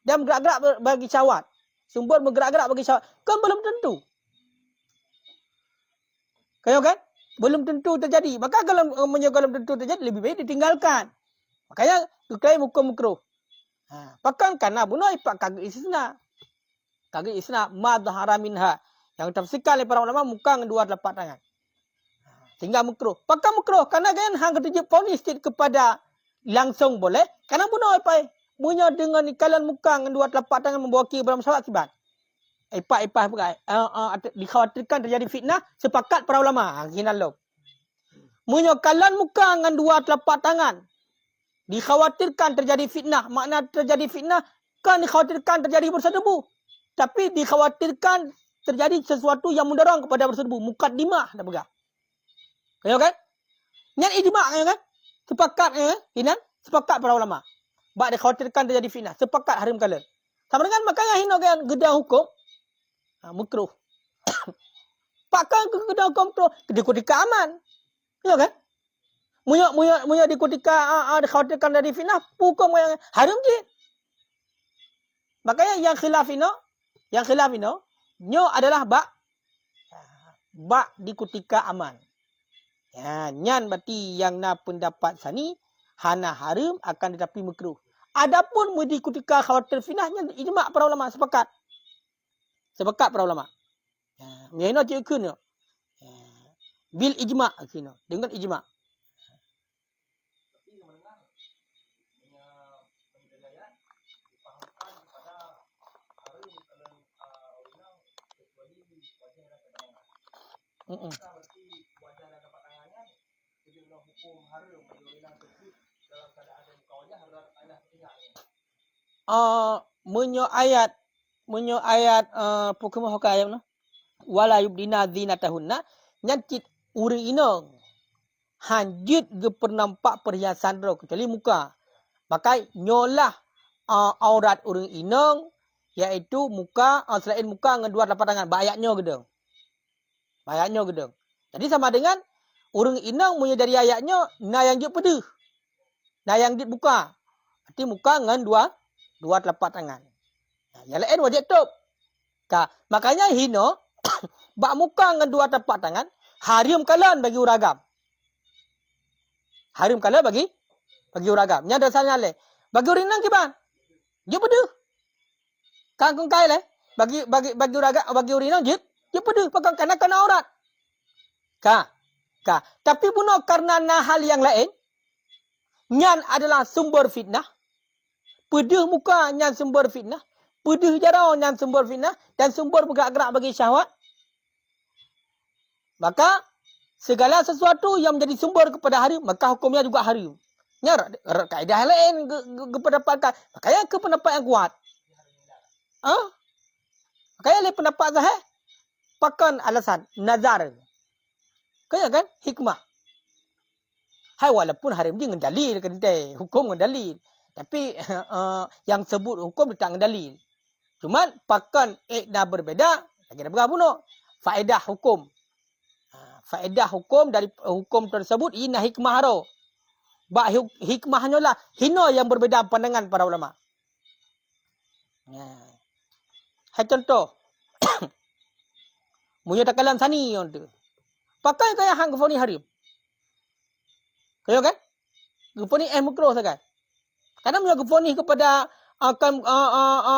dan bergerak-gerak bagi syahwat. Sumber bergerak-gerak bagi syahwat. Kan belum tentu. Kaya kan? Belum tentu terjadi. Maka kalau belum tentu terjadi, lebih baik ditinggalkan. Makanya, diklaim hukum makruh. Bahkan karena bunuh ipak kagak istisna. Kagak istisna madhara minha. Yang tafsirkan oleh para ulama muka dengan dua telapak tangan. Sehingga makruh. Bahkan makruh. Karena kan hang ketujuh ponis kepada langsung boleh. Karena bunuh ipak. Punya dengan ikalan muka dengan dua telapak tangan membawaki dalam salat sibat. Ipak-ipak dikhawatirkan terjadi fitnah. Sepakat para ulama. Hinalog. Punya kalan muka dengan dua telapak tangan. Dikhawatirkan terjadi fitnah. Makna terjadi fitnah. Kan dikhawatirkan terjadi bersedebu. Tapi dikhawatirkan terjadi sesuatu yang mendorong kepada bersedebu. Mukaddimah dah pegang. Kaya kan? Nyan ijma' kaya kan? Sepakat kaya kan? Hinan? Sepakat para ulama. Bak dikhawatirkan terjadi fitnah. Sepakat harim kala. Sama dengan makanya hina kan gedah hukum. Makruh. Pakkan ke gedah hukum tu. Ketika aman. Ya kan? Munya di ketika dikhawatirkan terjadi fitnah. Hukum yang harim je. Makanya yang khilaf ino. Nyo adalah bak di ketika aman. Ya, nyan berarti yang na pendapat sani hana haram akan tetapi makruh. Adapun di ketika khawatir fitnahnya ijma' para ulama sepakat. Sepakat para ulama. Ya, ini cik kun yo. Bil ijma' kino. Dengan ijma'. Menyo ayat pukum hokayam no wala yubdina zinatahunna nyancit uri inong hanjit ge pernampak perhiasan ro kecuali muka pakai nyolah aurat uri inong iaitu muka selain muka dengan dua telapak tangan bayaknya gedeng jadi sama dengan urang inang punya dari ayatnya na yang jut pedih. Na yang dit buka. Berarti muka dengan dua telapak tangan. Yang lain wajib tutup. Makanya hino bak muka dengan dua telapak tangan harim kalan bagi uragam. Harim kalan bagi uragam. Nya dasarnya le. Bagi urinang kiban. Jut pedih. Kangkung kai le. Bagi uragam bagi urinang jut pedih pakai kena aurat. Tapi bunuh karena hal yang lain, nyan adalah sumber fitnah. Pedih muka nyan sumber fitnah. Pedih jarau nyan sumber fitnah. Dan sumber bergerak-gerak bagi syahwat. Maka segala sesuatu yang menjadi sumber kepada harim, maka hukumnya juga harim. Nya kaedah lain kependapat. Makanya ke pendapat yang kuat. Makanya pendapat zahir. Pakan alasan nazar. Kaya kan? Hikmah. Hai walaupun harim dia dengan dalil. Hukum dengan dalil. Tapi yang sebut hukum tak dengan dalil. Cuma pakan dah berbeda. Lagi dah berapa faedah hukum. Faedah hukum dari hukum tersebut. Ini hikmah haro. Hikmahnya lah. Hino yang berbeda pandangan para ulama. Hai contoh. Munya takalan sani yang tu. Pakai kaya hang gefoni harim. Kaya kan? Gefoni makruh sakan. Karena punya gefoni kepada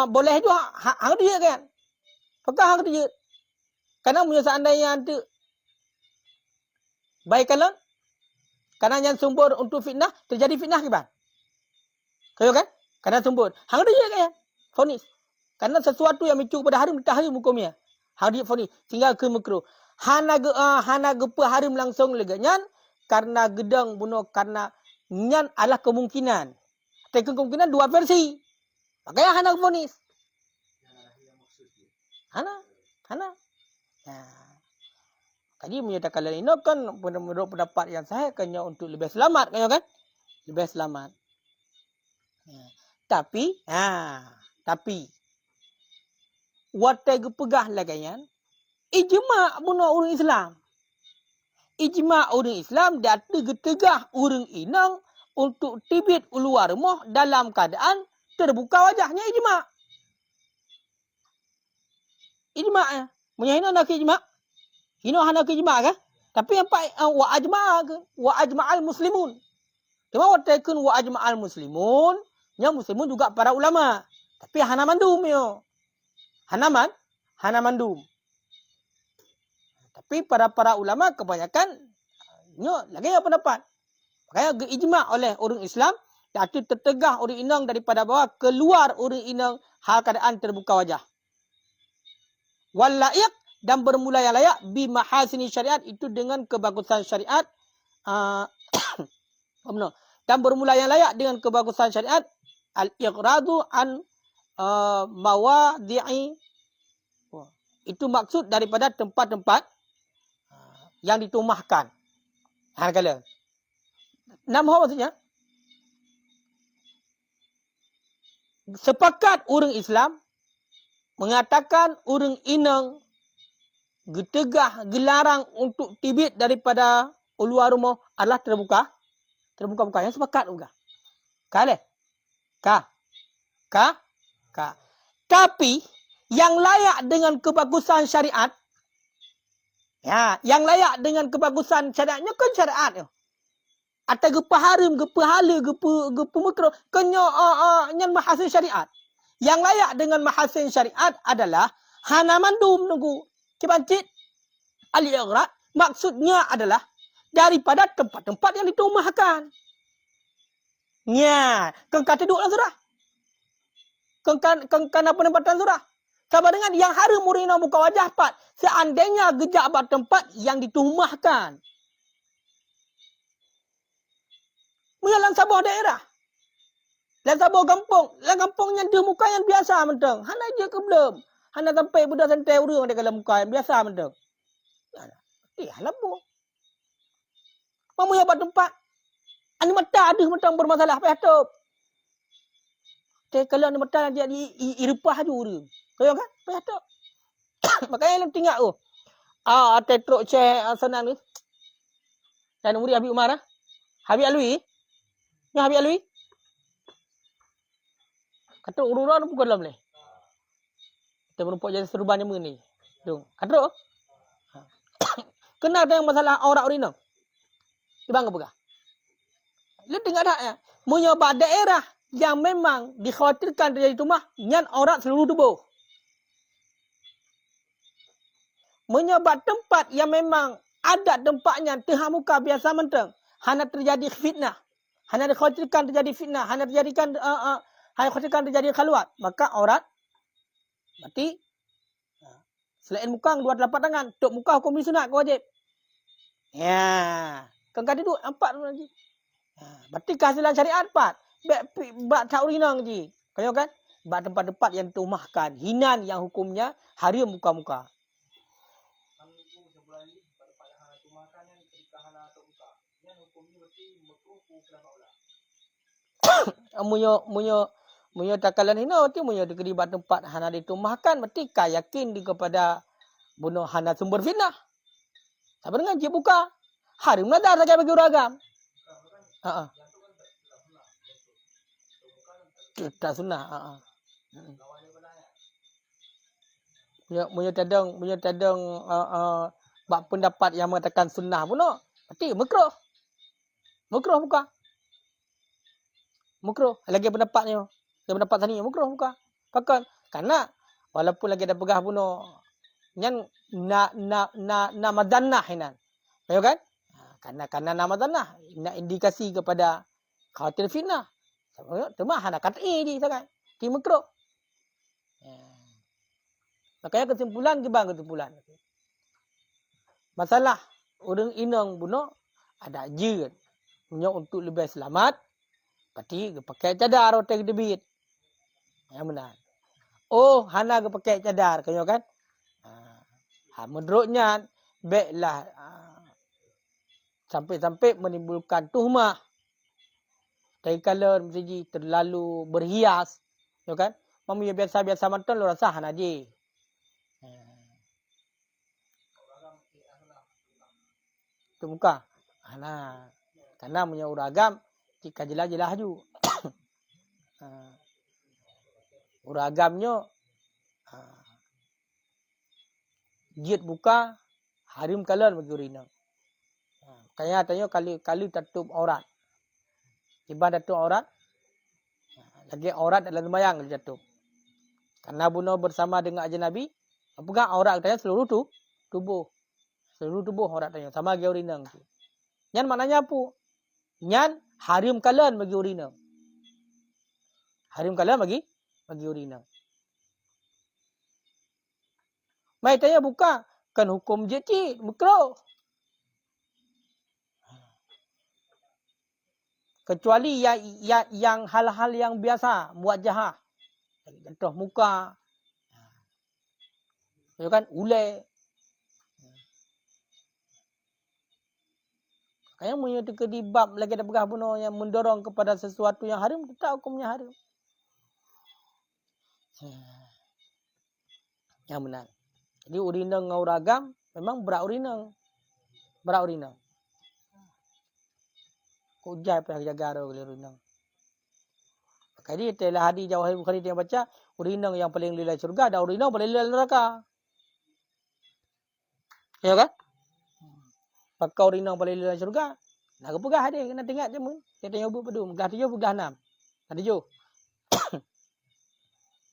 boleh itu hang dia kan. Pakai hang dia. Karena punya seandainya tu baik kalon. Karena yang sumber untuk fitnah terjadi fitnah kiban. Kaya kan? Karena sumber hang dia kan. Fonis. Karena sesuatu yang mencu pada harim tahrim hukumnya. Hang dia fonis tinggal ke makruh. Hana gepa harim langsung lega nyan karena gedang bunuh karena nyan adalah kemungkinan. Tapi kemungkinan dua versi. Makanya hana vonis. Hana. Ya. Jadi menyatakan ini kan menurut pendapat yang saya kanya untuk lebih selamat kan? Lebih selamat. Ya. Tapi watai gepegah lagi ijma' bunuh orang Islam. Ijma' orang Islam datu getegah orang inang untuk tibit uluar rumah dalam keadaan terbuka wajahnya ijma'. Ijma' ya. Menyahina nak ijma'. Hino hana ke ijma' kan? Tapi apa wa ajma'a ke? Wa ajma'al muslimun. Cuma watakun wa ajma'al muslimun, yang muslimun juga para ulama. Tapi hana mandum yo. Hana mandum. Tapi para ulama kebanyakan nyo lagi apa pendapat. Makanya ijma' oleh orang Islam iaitu tertegah orang inang daripada bawah keluar orang inang hal keadaan terbuka wajah. Wal la'iq dan bermula yang layak bi mahasini syariat itu dengan kebagusan syariat dan bermula yang layak dengan kebagusan syariat al-iqradu an mawadi'i itu maksud daripada tempat-tempat yang ditumahkan. Kala. Nama maksudnya sepakat orang Islam mengatakan orang inang getegah gelarang untuk tibit daripada luar rumah adalah terbuka yang sepakat juga. Kale. Ka. Tapi yang layak dengan kebagusan syariat yang layak dengan kebagusan syariatnya kan syariat yo. Atau gepaharim, gepahala, gepumukro kenyo nyan mahasin syariat. Yang layak dengan mahasin syariat adalah hana mandum nunggu kibancit al-ighra maksudnya adalah daripada tempat-tempat yang ditumahkan. Nya, kengkata duduk dalam surah. Kengkan apa penempatan surah. Sama dengan yang haram murina buka wajah pat. Seandainya gejak abad tempat yang ditumahkan. Menyalang sabah daerah. Dan sabah kampung. Dalam kampung yang dia muka yang biasa menteng. Hana je ke belum. Hana sampai budak santai urang dia dalam muka yang biasa menteng. Halamu. Mamu yang abad tempat. Ani mata ada mentang bermasalah. Payah top. Kalau ni mata dia irupah je urang. Kau kan? Payah top. Makanya yang tinggal tu. Tetrok Cik Senang ni. Dan murid Habib Umar. Habib Alwi. Ni Habib Alwi. Kata urang-urang tu pukul dalam ni. Kita merupakan jadi seruban yang ni. Kata kena dengan masalah aurat urina. Ibang apa? Lu dengar tak ya? Menyebab daerah yang memang dikhawatirkan terjadi tumah, nyan aurat seluruh tubuh. Menyebab tempat yang memang ada tempatnya tengah muka biasa menteng, hanya terjadi fitnah. Hanya dikhawatirkan terjadi fitnah, hanya dikhawatirkan terjadi khaluat, maka aurat berarti selain muka dua telapak tangan, tok muka hukum sunat kau wajib. Ya, kan kata tu empat tu lagi. Berarti kehasilan syariat empat. Bak tak urinang je. Kau kan? Bak tempat-tempat yang tumahkan, hinan yang hukumnya haram muka-muka. Munyo takalan hina tu munyo dikeribat tempat hana ditumahkan berarti ka yakin di kepada bunuh hana sumber fitnah. Sabar dengan je buka. Haram nadar saja bagi uragam. Tak sunnah. Munyo tadang bak pendapat yang mengatakan sunnah pun berarti makruh. Makruh buka. Makruh. Lagi pendapatnya. Lagi pendapat tadi makruh buka. Pakai. Karena walaupun lagi ada pegah pun nyan na madannah hinan. Tahu kan? Karena nama tanah nak indikasi kepada khawatir fitnah. Temah nak kata je sangat. Ti makruh. Makanya kesimpulan kesimpulan. Masalah orang inang bunuh ada je. Punya untuk lebih selamat. Berarti pakai cadar otak debit. Yang benar. Oh, hana ke pakai cadar. Kau kan? Menurutnya, baiklah sampai-sampai menimbulkan tuhmah. Tapi kalau mesti terlalu berhias, ya kan? Mami biasa-biasa mantan lu rasa aja. Itu muka. Nah, karena punya uragam, jika jelas-jelas ju. Uragamnya, jiat buka, harim kalian bagi urina. Kayaknya tanya kali tutup aurat. Tiba tutup aurat, lagi aurat dalam sembahyang jatuh. Karena bunuh bersama dengan ajnabi, pegang aurat katanya seluruh tubuh. Seluruh tubuh aurat katanya. Sama dengan urina. Nyan maknanya apa? Nyan harim kalian bagi urina. Harim kalian bagi urina. Mai tanya buka. Kan hukum je cik. Makro. Kecuali yang hal-hal yang biasa. Buat jahat. Contoh muka. Ya kan? Ulai. Kayaknya punya kedibab lagi ada begah bunuh yang mendorong kepada sesuatu yang haram, tetap hukumnya haram. Yang benar. Jadi urina dengan uragam memang berat urina. Berat urina. Kau jai payah jaga urina. Jadi telah hadis Jawahir Bukhari yang baca, urina yang paling lilai surga dan urina paling lilai neraka. Ya kan? Pakai urina paling lilai surga. Nak pegah dia kena tengok je mun. Dia tanya ubuk pedu, megah 7 pegah 6. Ada 7.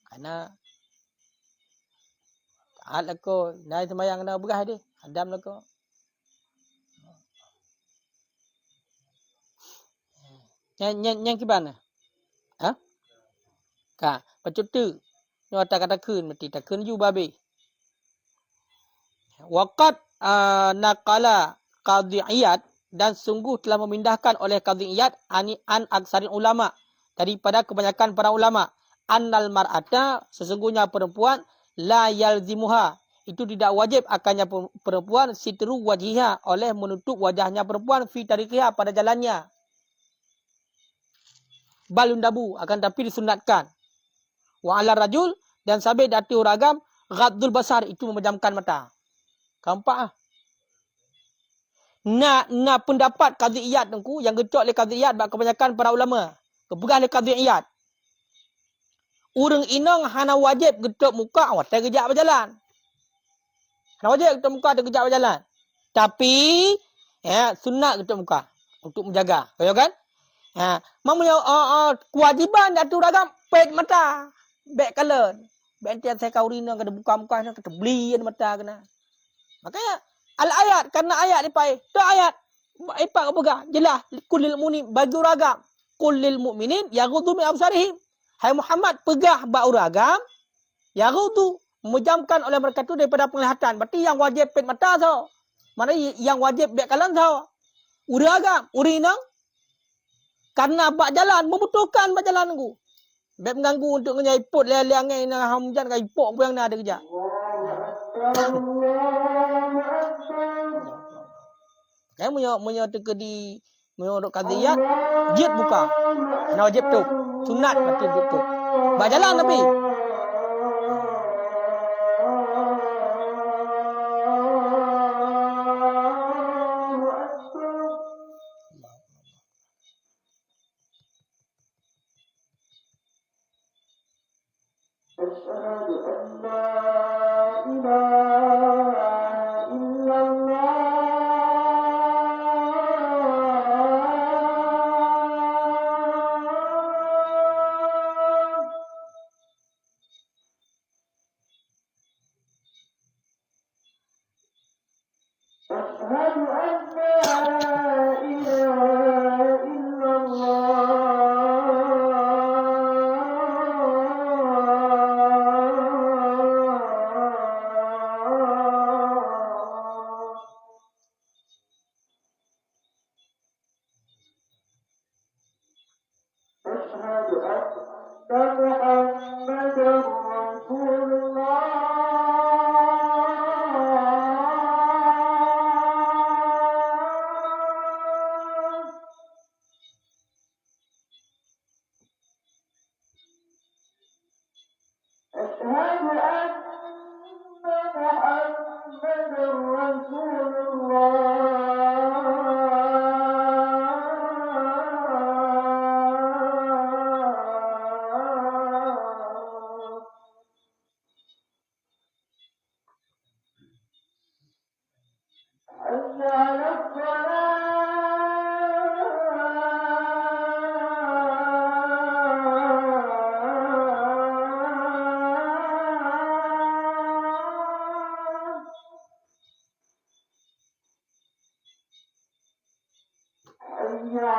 Karena taat lako, naik sembahyang kena pegah dia. Adam lako. Yang kibana? Ha? Ka, pacut tu. Ni kata kun mati tak kun ju babe. Waqat naqala Qadhi Iyad dan sungguh telah memindahkan oleh Qadhi Iyad an aksarin ulama daripada kebanyakan para ulama annal mar'ata sesungguhnya perempuan la yalzimuha itu tidak wajib akannya perempuan sitru wajhiha oleh menutup wajahnya perempuan fi tariqiha pada jalannya balun dabu akan tapi disunatkan wa ala rajul dan sabit dati uragam ghaddul basar itu memejamkan mata. Kampak ah. Na pendapat Qadhi Iyad tengku yang gecok oleh Qadhi Iyad bab kebanyakan para ulama. Kepegang oleh Qadhi Iyad. Urang inang hana wajib gecok muka awak tak kejap berjalan. Hana wajib gecok muka tak kejap berjalan. Tapi sunat gecok muka untuk menjaga. Kau kan? Mamanya kewajiban datu ragam pet mata. Back color. Bentian saya kau rina kena buka muka kena beli mata kena. Makanya al-ayat karena ayat dipai. Tu ayat ipak apa jelas kullil mu'min bagi uragam. Kullil mu'minin yaghuddu min absarihim. Hai Muhammad pegah bak uragam yaghuddu memejamkan oleh mereka tu daripada penglihatan. Berarti yang wajib pet mata tau. Mana yang wajib back kalan tau. Uragam, urinang karena bak jalan membutuhkan bak jalan ku. Baik mengganggu untuk ngenyai-iput liang-liang dengan hamjan kai ipok pun yang ada kerja. Kan punya teka di menurut Qadhiyat jid buka. Kena wajib tu. Sunat berarti tu. Bak jalan tapi. Allah.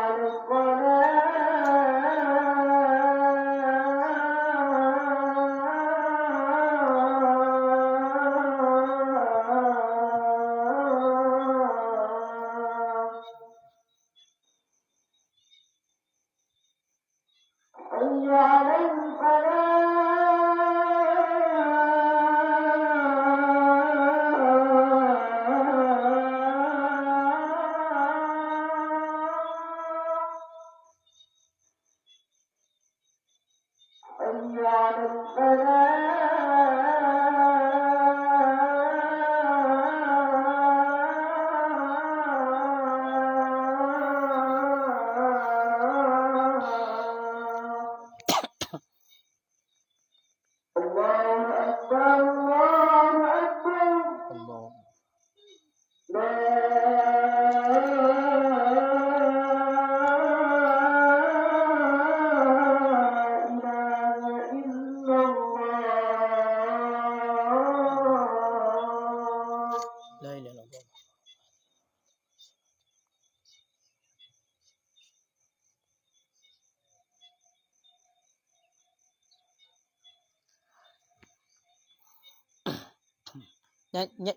La ilaha illallah.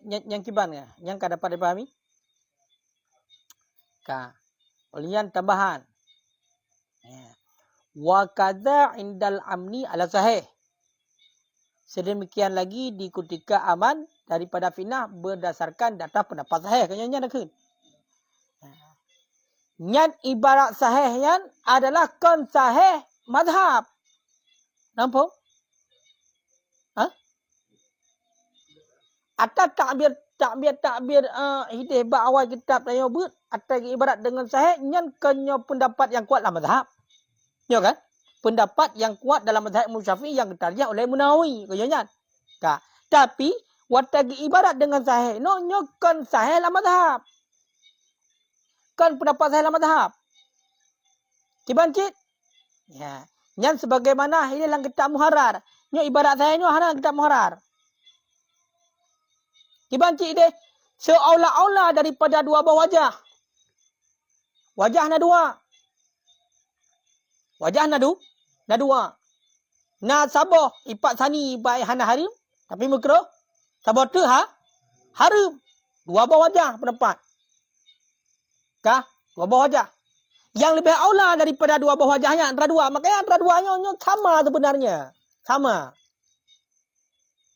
Yang kiban ya, yang kada dapat dipahami. Ulian tambahan. Wa kadza indal amni ala sahih. Sedemikian lagi di ketika aman daripada fitnah berdasarkan data pendapat sahih. Kayaknya nak kun. Nyan ibarat sahih yan adalah kon sahih mazhab. Nampak? Atau takbir hidih ba awal kitab tanya but atau ibarat dengan sahih nyan kenyo pendapat yang kuat dalam mazhab. Ya kan? Pendapat yang kuat dalam mazhab Imam Syafi'i yang ditarjah oleh Munawi kayaknya. Tapi watagi ibarat dengan sahih no nyo kan sahih dalam mazhab. Kan pendapat sahih dalam mazhab. Kibancit? Ya. Nyan sebagaimana ini dalam kitab Muharrar. Nyo ibarat sahih nyo hana kitab Muharrar. Kibancik deh, seolah-olah daripada dua buah wajah. Wajah na dua. Wajah na dua. Na saboh ipat sani baik hana harim, tapi makruh. Saboh tu harim. Dua buah wajah pendapat. Dua buah wajah. Yang lebih aula daripada dua buah wajahnya antara dua. Makanya antara duanya sama sebenarnya. Sama.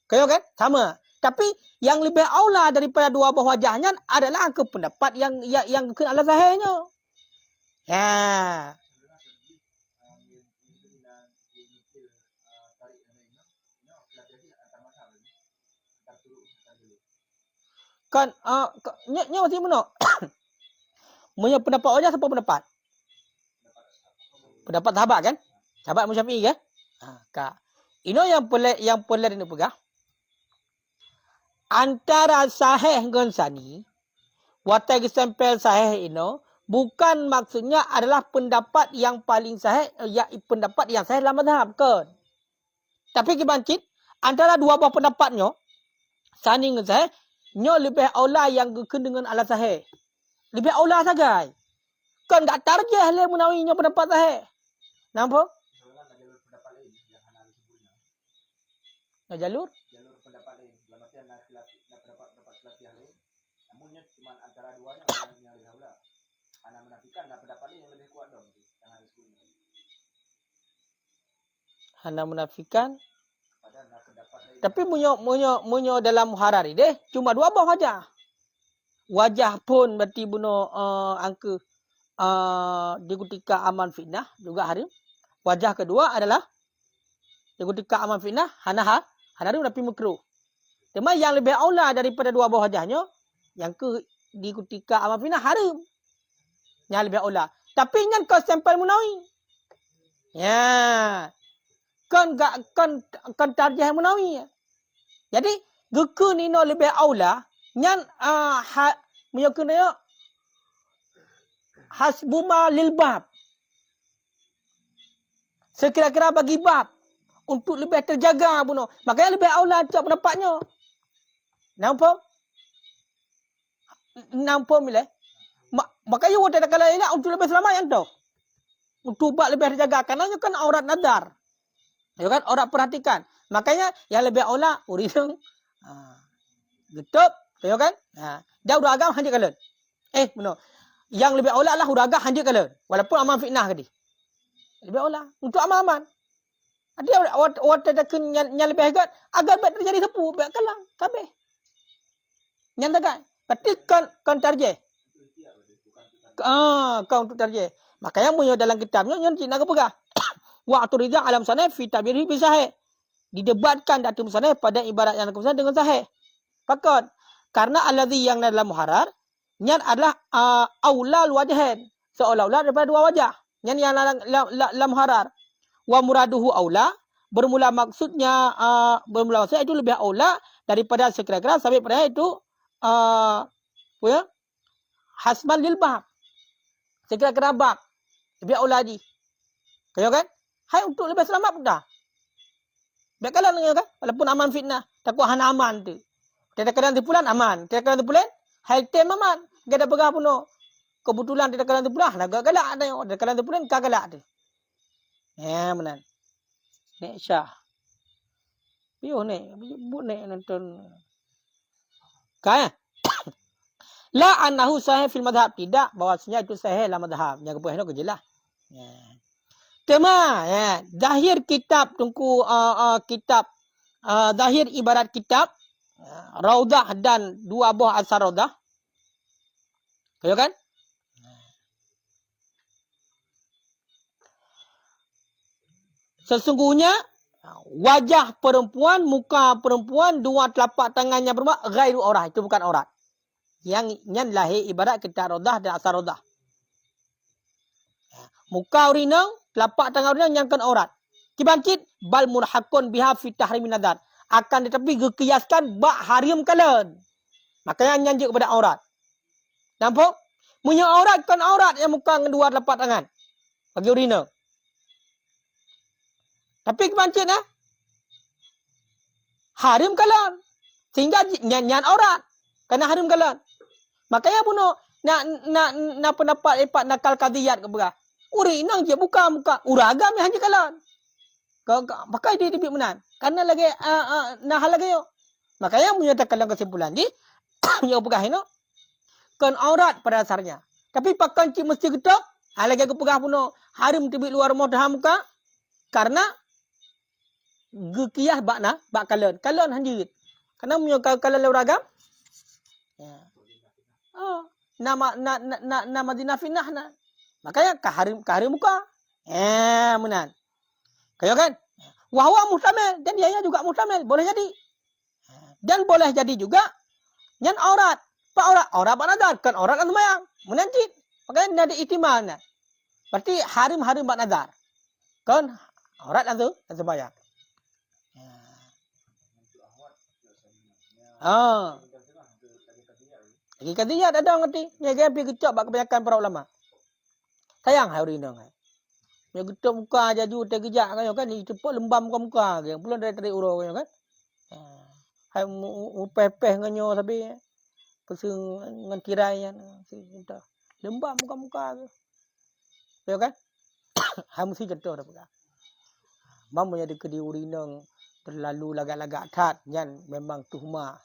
Kayo kan? Sama. Tapi yang lebih aula daripada dua buah wajahnya adalah ke pendapat yang ke ala sahihnya. Ya. Kan nya masih mana? Punya pendapat wajah siapa pendapat? Pendapat sahabat kan? Sahabat Imam Syafi'i kan? Ini yang boleh ini pegang. Antara sahih dengan sani, watai sampel sahih ini bukan maksudnya adalah pendapat yang paling sahih, ya pendapat yang sahih dalam mazhab kan. Tapi kibancit antara dua buah pendapatnya, sani dengan sahih, nyo lebih aula yang dengan ala sahih. Lebih aula saja. Kan tak tarjah le Munawi nya pendapat sahih. Nampak? Jalur pendapat lain. Dalam artian pendapat yang lain. Namunnya cuma antara duanya yang lebih aula. Ana menafikan pendapat lain yang lebih kuat dong. Yang harus punya. Ana menafikan tapi munyo dalam muharari deh cuma dua buah wajah. Wajah pun berarti buno angka di ketika aman fitnah juga harim. Wajah kedua adalah di ketika aman fitnah hana harim tapi makruh. Cuma yang lebih aula daripada dua buah wajahnya yang di ketika aman fitnah harim. Yang lebih aula. Tapi yang kau sampel Munawi. Ya. Kan tarjah Munawi. Jadi geku ni no lebih aula nyan menyokena hasbuma lil bab. Sekira-kira bagi bab untuk lebih terjaga buno. Makanya lebih aula cak pendapatnya. Nampak? Nampak mile? Makanya waktu ada kala ini untuk lebih selamat yang tu. Untuk buat lebih terjaga. Karena kan aurat nadar. Ya kan? Orang perhatikan. Makanya yang lebih aula urinang. Getup. Ya kan? Dia udah agam hanjir kalian. Benar. Yang lebih aula lah udah agak hanjir kalian. Walaupun aman fitnah tadi. Lebih aula. Untuk aman-aman. Ada awak ada yang lebih agak terjadi tepu. Baik kalang. Kabeh. Yang tak. Berarti kan tarjih. Kau untuk tarjih. Makanya punya dalam kitabnya yang cina kepegah. Wa aturiza alam sana fi tabiri bi sahih. Didebatkan datum sana pada ibarat yang kemudian dengan sahih. Fakot. Karena alladhi yang dalam muharar nyan adalah aulal wajhain. Seolah-olah daripada dua wajah. Nyan yang dalam muharar. Wa muraduhu aula. Bermula maksudnya itu lebih aula daripada sekira-kira sampai pada itu hasban lil bab. Sekira-kira bab. Lebih aula lagi. Kaya kan? Hai untuk lebih selamat pun dah. Biar kalian kan? Walaupun aman fitnah. Takut hana aman tu. Tidak kadang tipulan aman. Tidak kadang tipulan. Hai tem aman. Gak ada pegah pun. Kebetulan tidak kadang tipulan. Agak galak ada yang. Tidak kadang tipulan. Kagalak tu. Ya benar. Nek Syah. Yo nek. Buk nek nonton. Kaya. La annahu sahih fil madhab. Tidak. Bahawasanya itu sahih dalam madhab. Yang kepuasan itu kejelah. Ya. Kema, zahir kitab tungku kitab zahir ibarat kitab Raudah dan dua buah asar Raudah. Kaya kan? Sesungguhnya wajah perempuan, muka perempuan, dua telapak tangannya perempuan ghairu aurat, itu bukan aurat. Yang lahir ibarat kitab Raudah dan asar Raudah. Muka urinang, telapak tangan urinang yang kan aurat. Kibangkit bal murhaqun biha fi tahrimin nadar. Akan tetapi kekiaskan bak harim kalian. Makanya nyanjik kepada aurat. Nampak? Punya aurat kan aurat yang muka dengan dua telapak tangan. Bagi urinang. Tapi kibangkit harim kalian. Sehingga nyan aurat. Karena harim kalian. Makanya pun nak pendapat lepak nakal kadiyat ke berah. Uri nang je buka muka uraga mi hanya kalan. Kau pakai dia dibik menan. Karena lagi nah hal lagi yo. Makanya menyatakan dalam kesimpulan ni yang pegah ini kan aurat pada dasarnya. Tapi pakai cik mesti getok. Lagi aku pegah pun harim tibik luar rumah dah muka. Karena gekiyah bak kalan. Kalan hanjit. Karena punya kalan uraga. Ya. Nama dinafinah na. Makanya kaharim muka. Menan. Kaya kan? Wahwa muhtamil. Dan dia juga muhtamil. Boleh jadi. Dan boleh jadi juga. Yang aurat. Pak aurat. Aurat pak nadar. Kan aurat kan semayang. Menanjit. Makanya ada ihtimal. Berarti harim pak nadar. Kan aurat kan tu. Dan semayang. Lagi katanya ada orang ngerti. Yang kaya pergi kecok bak kebanyakan para ulama. Sayang hari ini. Yang getuk muka jaju terkejak kan ni cepat lembam muka kan. Belum dari urang kan. Hai upeh-peh nganyo tapi pusing ngan tirai kan. Lembam muka tu. Ya kan? Hai mesti getuk dah pegang. Mam punya dekat di urinang terlalu lagak-lagak tat nyan memang tuhmah.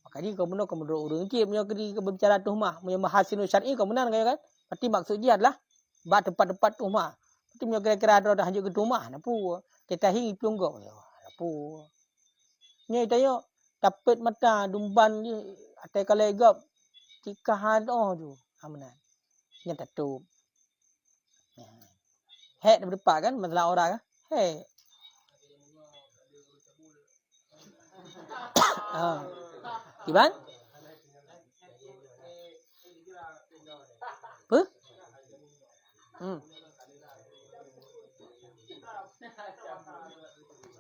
Makanya kau menurut urang cip punya kedi berbicara tuhmah, punya mahasin syar'i kau benar kan? Berarti maksud dia adalah bak tempat-tempat rumah. Itu punya kira-kira ada hanya ke rumah. Napu. Kita hingi pelunggok. Napu. Ni tayo. Dapat mata dumban je. Atai kalau egap. Jika ada tu. Amanan. Yang tutup. Hek dari depan kan. Masalah orang kan. Hek. Gimana? Apa?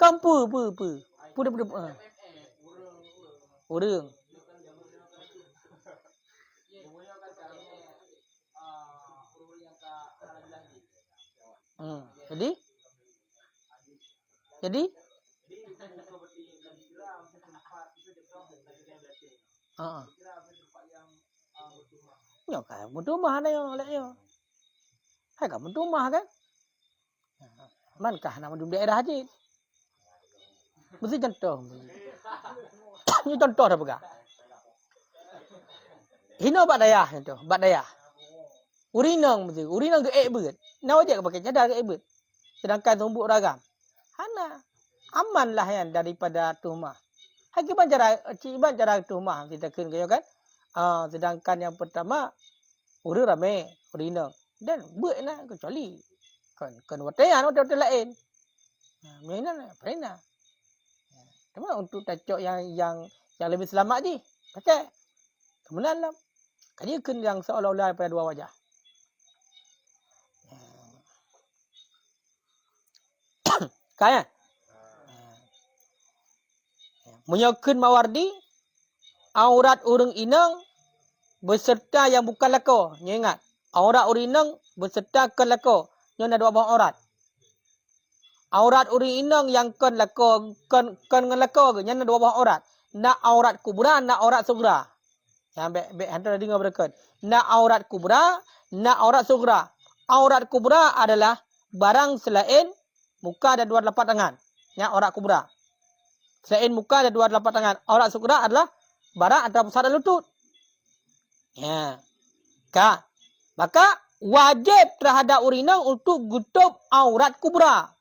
Kampu apa? Puda. Urang. Jadi? Nyo kan rumah na yo lek yo. Hai kan rumah kan. Mankah nama di daerah haji. Mesti contoh. Ini contoh dah pegang. Hino bak dayah tu, bak dayah. Urinang mesti, urinang ke beut. Nawa je pakai cadar ke beut. Sedangkan tumbuk ragam. Hana amanlah yang daripada tuhmah. Hakiban cara tuhmah kita kun kayo kan. Sedangkan yang pertama uri rame, urinang dan beut na kecuali kan watayan hotel lain. Mainan pernah. Cuma untuk tacok yang lebih selamat je. Pakai. Kemudian lah. Kali kun yang seolah-olah pada dua wajah. Kaya. Menyokun mawardi aurat urang inang beserta yang bukan lako. Nyo ingat. Aurat urang inang beserta kan lako. Nyo ada dua bahawa aurat. Aurat urang inang yang kan lako kan ngan lako ke. Nyo ada dua bahawa aurat. Nak aurat kubra, nak aurat sugra. Yang baik hantar dengar berkat. Nak aurat kubra, nak aurat sugra. Aurat kubra adalah barang selain muka dan dua telapak tangan. Yang aurat kubra. Selain muka dan dua telapak tangan. Aurat sugra adalah barang antara pusat dan lutut. Ya. Ka. Maka wajib terhadap urinang untuk gutup aurat kubra.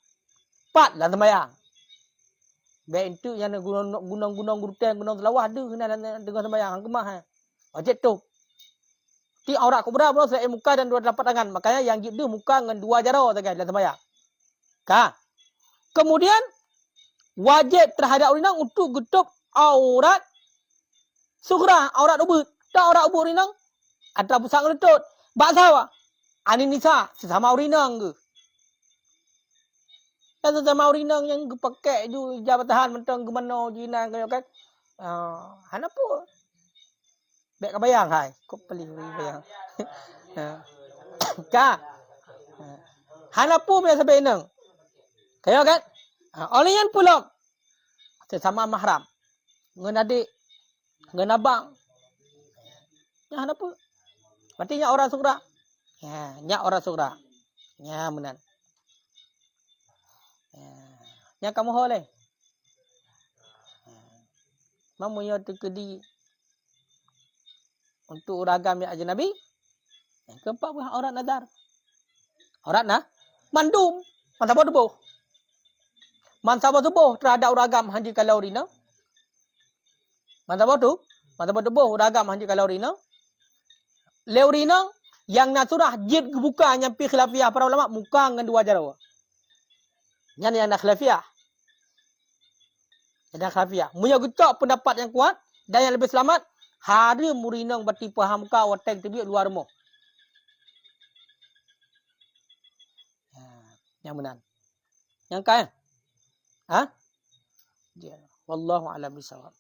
4 dalam sembahyang. Baik itu yang gunung guruten, gunung selawah ada kena dengan sembahyang hang kemah. Wajib tu. Ti aurat kubra pun selain muka dan dua telapak tangan. Makanya yang gitu muka dengan dua jara saja dalam sembahyang. Ka. Kemudian wajib terhadap urinang untuk gutup aurat sugra, aurat ubud. Tak aurat ubud urinang antara pusat dengan lutut. Baksa ani nisa sesama urinang ke. Dan sesama urinang yang pakai ju jabatan mentang ke mana jinan kaya kan. Hanapu. Baik kebayang hai. Kok pelik bayang. Ka. Hanapu punya sampai inang. Kaya kan? Oleh yang pula sesama mahram. Ngan adik, ngan abang. Ya hanapu. Berarti nya orang sugra. Ya, nya orang sugra. Ya benar. Nya kamu boleh. Mamu yo tekedi untuk ragam yang ajnabi. Yang keempat buah aurat nazar. Aurat nah mandum, mantap tubuh. Mantap tubuh terhadap ragam haji kalau rina. Mantap tubuh ragam haji kalau rina. Leurina yang naturah jid buka nyampi khilafiyah para ulama muka dengan dua jarawa. Yang nak khilafiyah. Ada khilafiyah. Munya getok pendapat yang kuat dan yang lebih selamat hari murinang bertipu hamka watek tibi luar rumah. Yang benar. Yang kaya. Ha? Wallahu a'lam bishawab.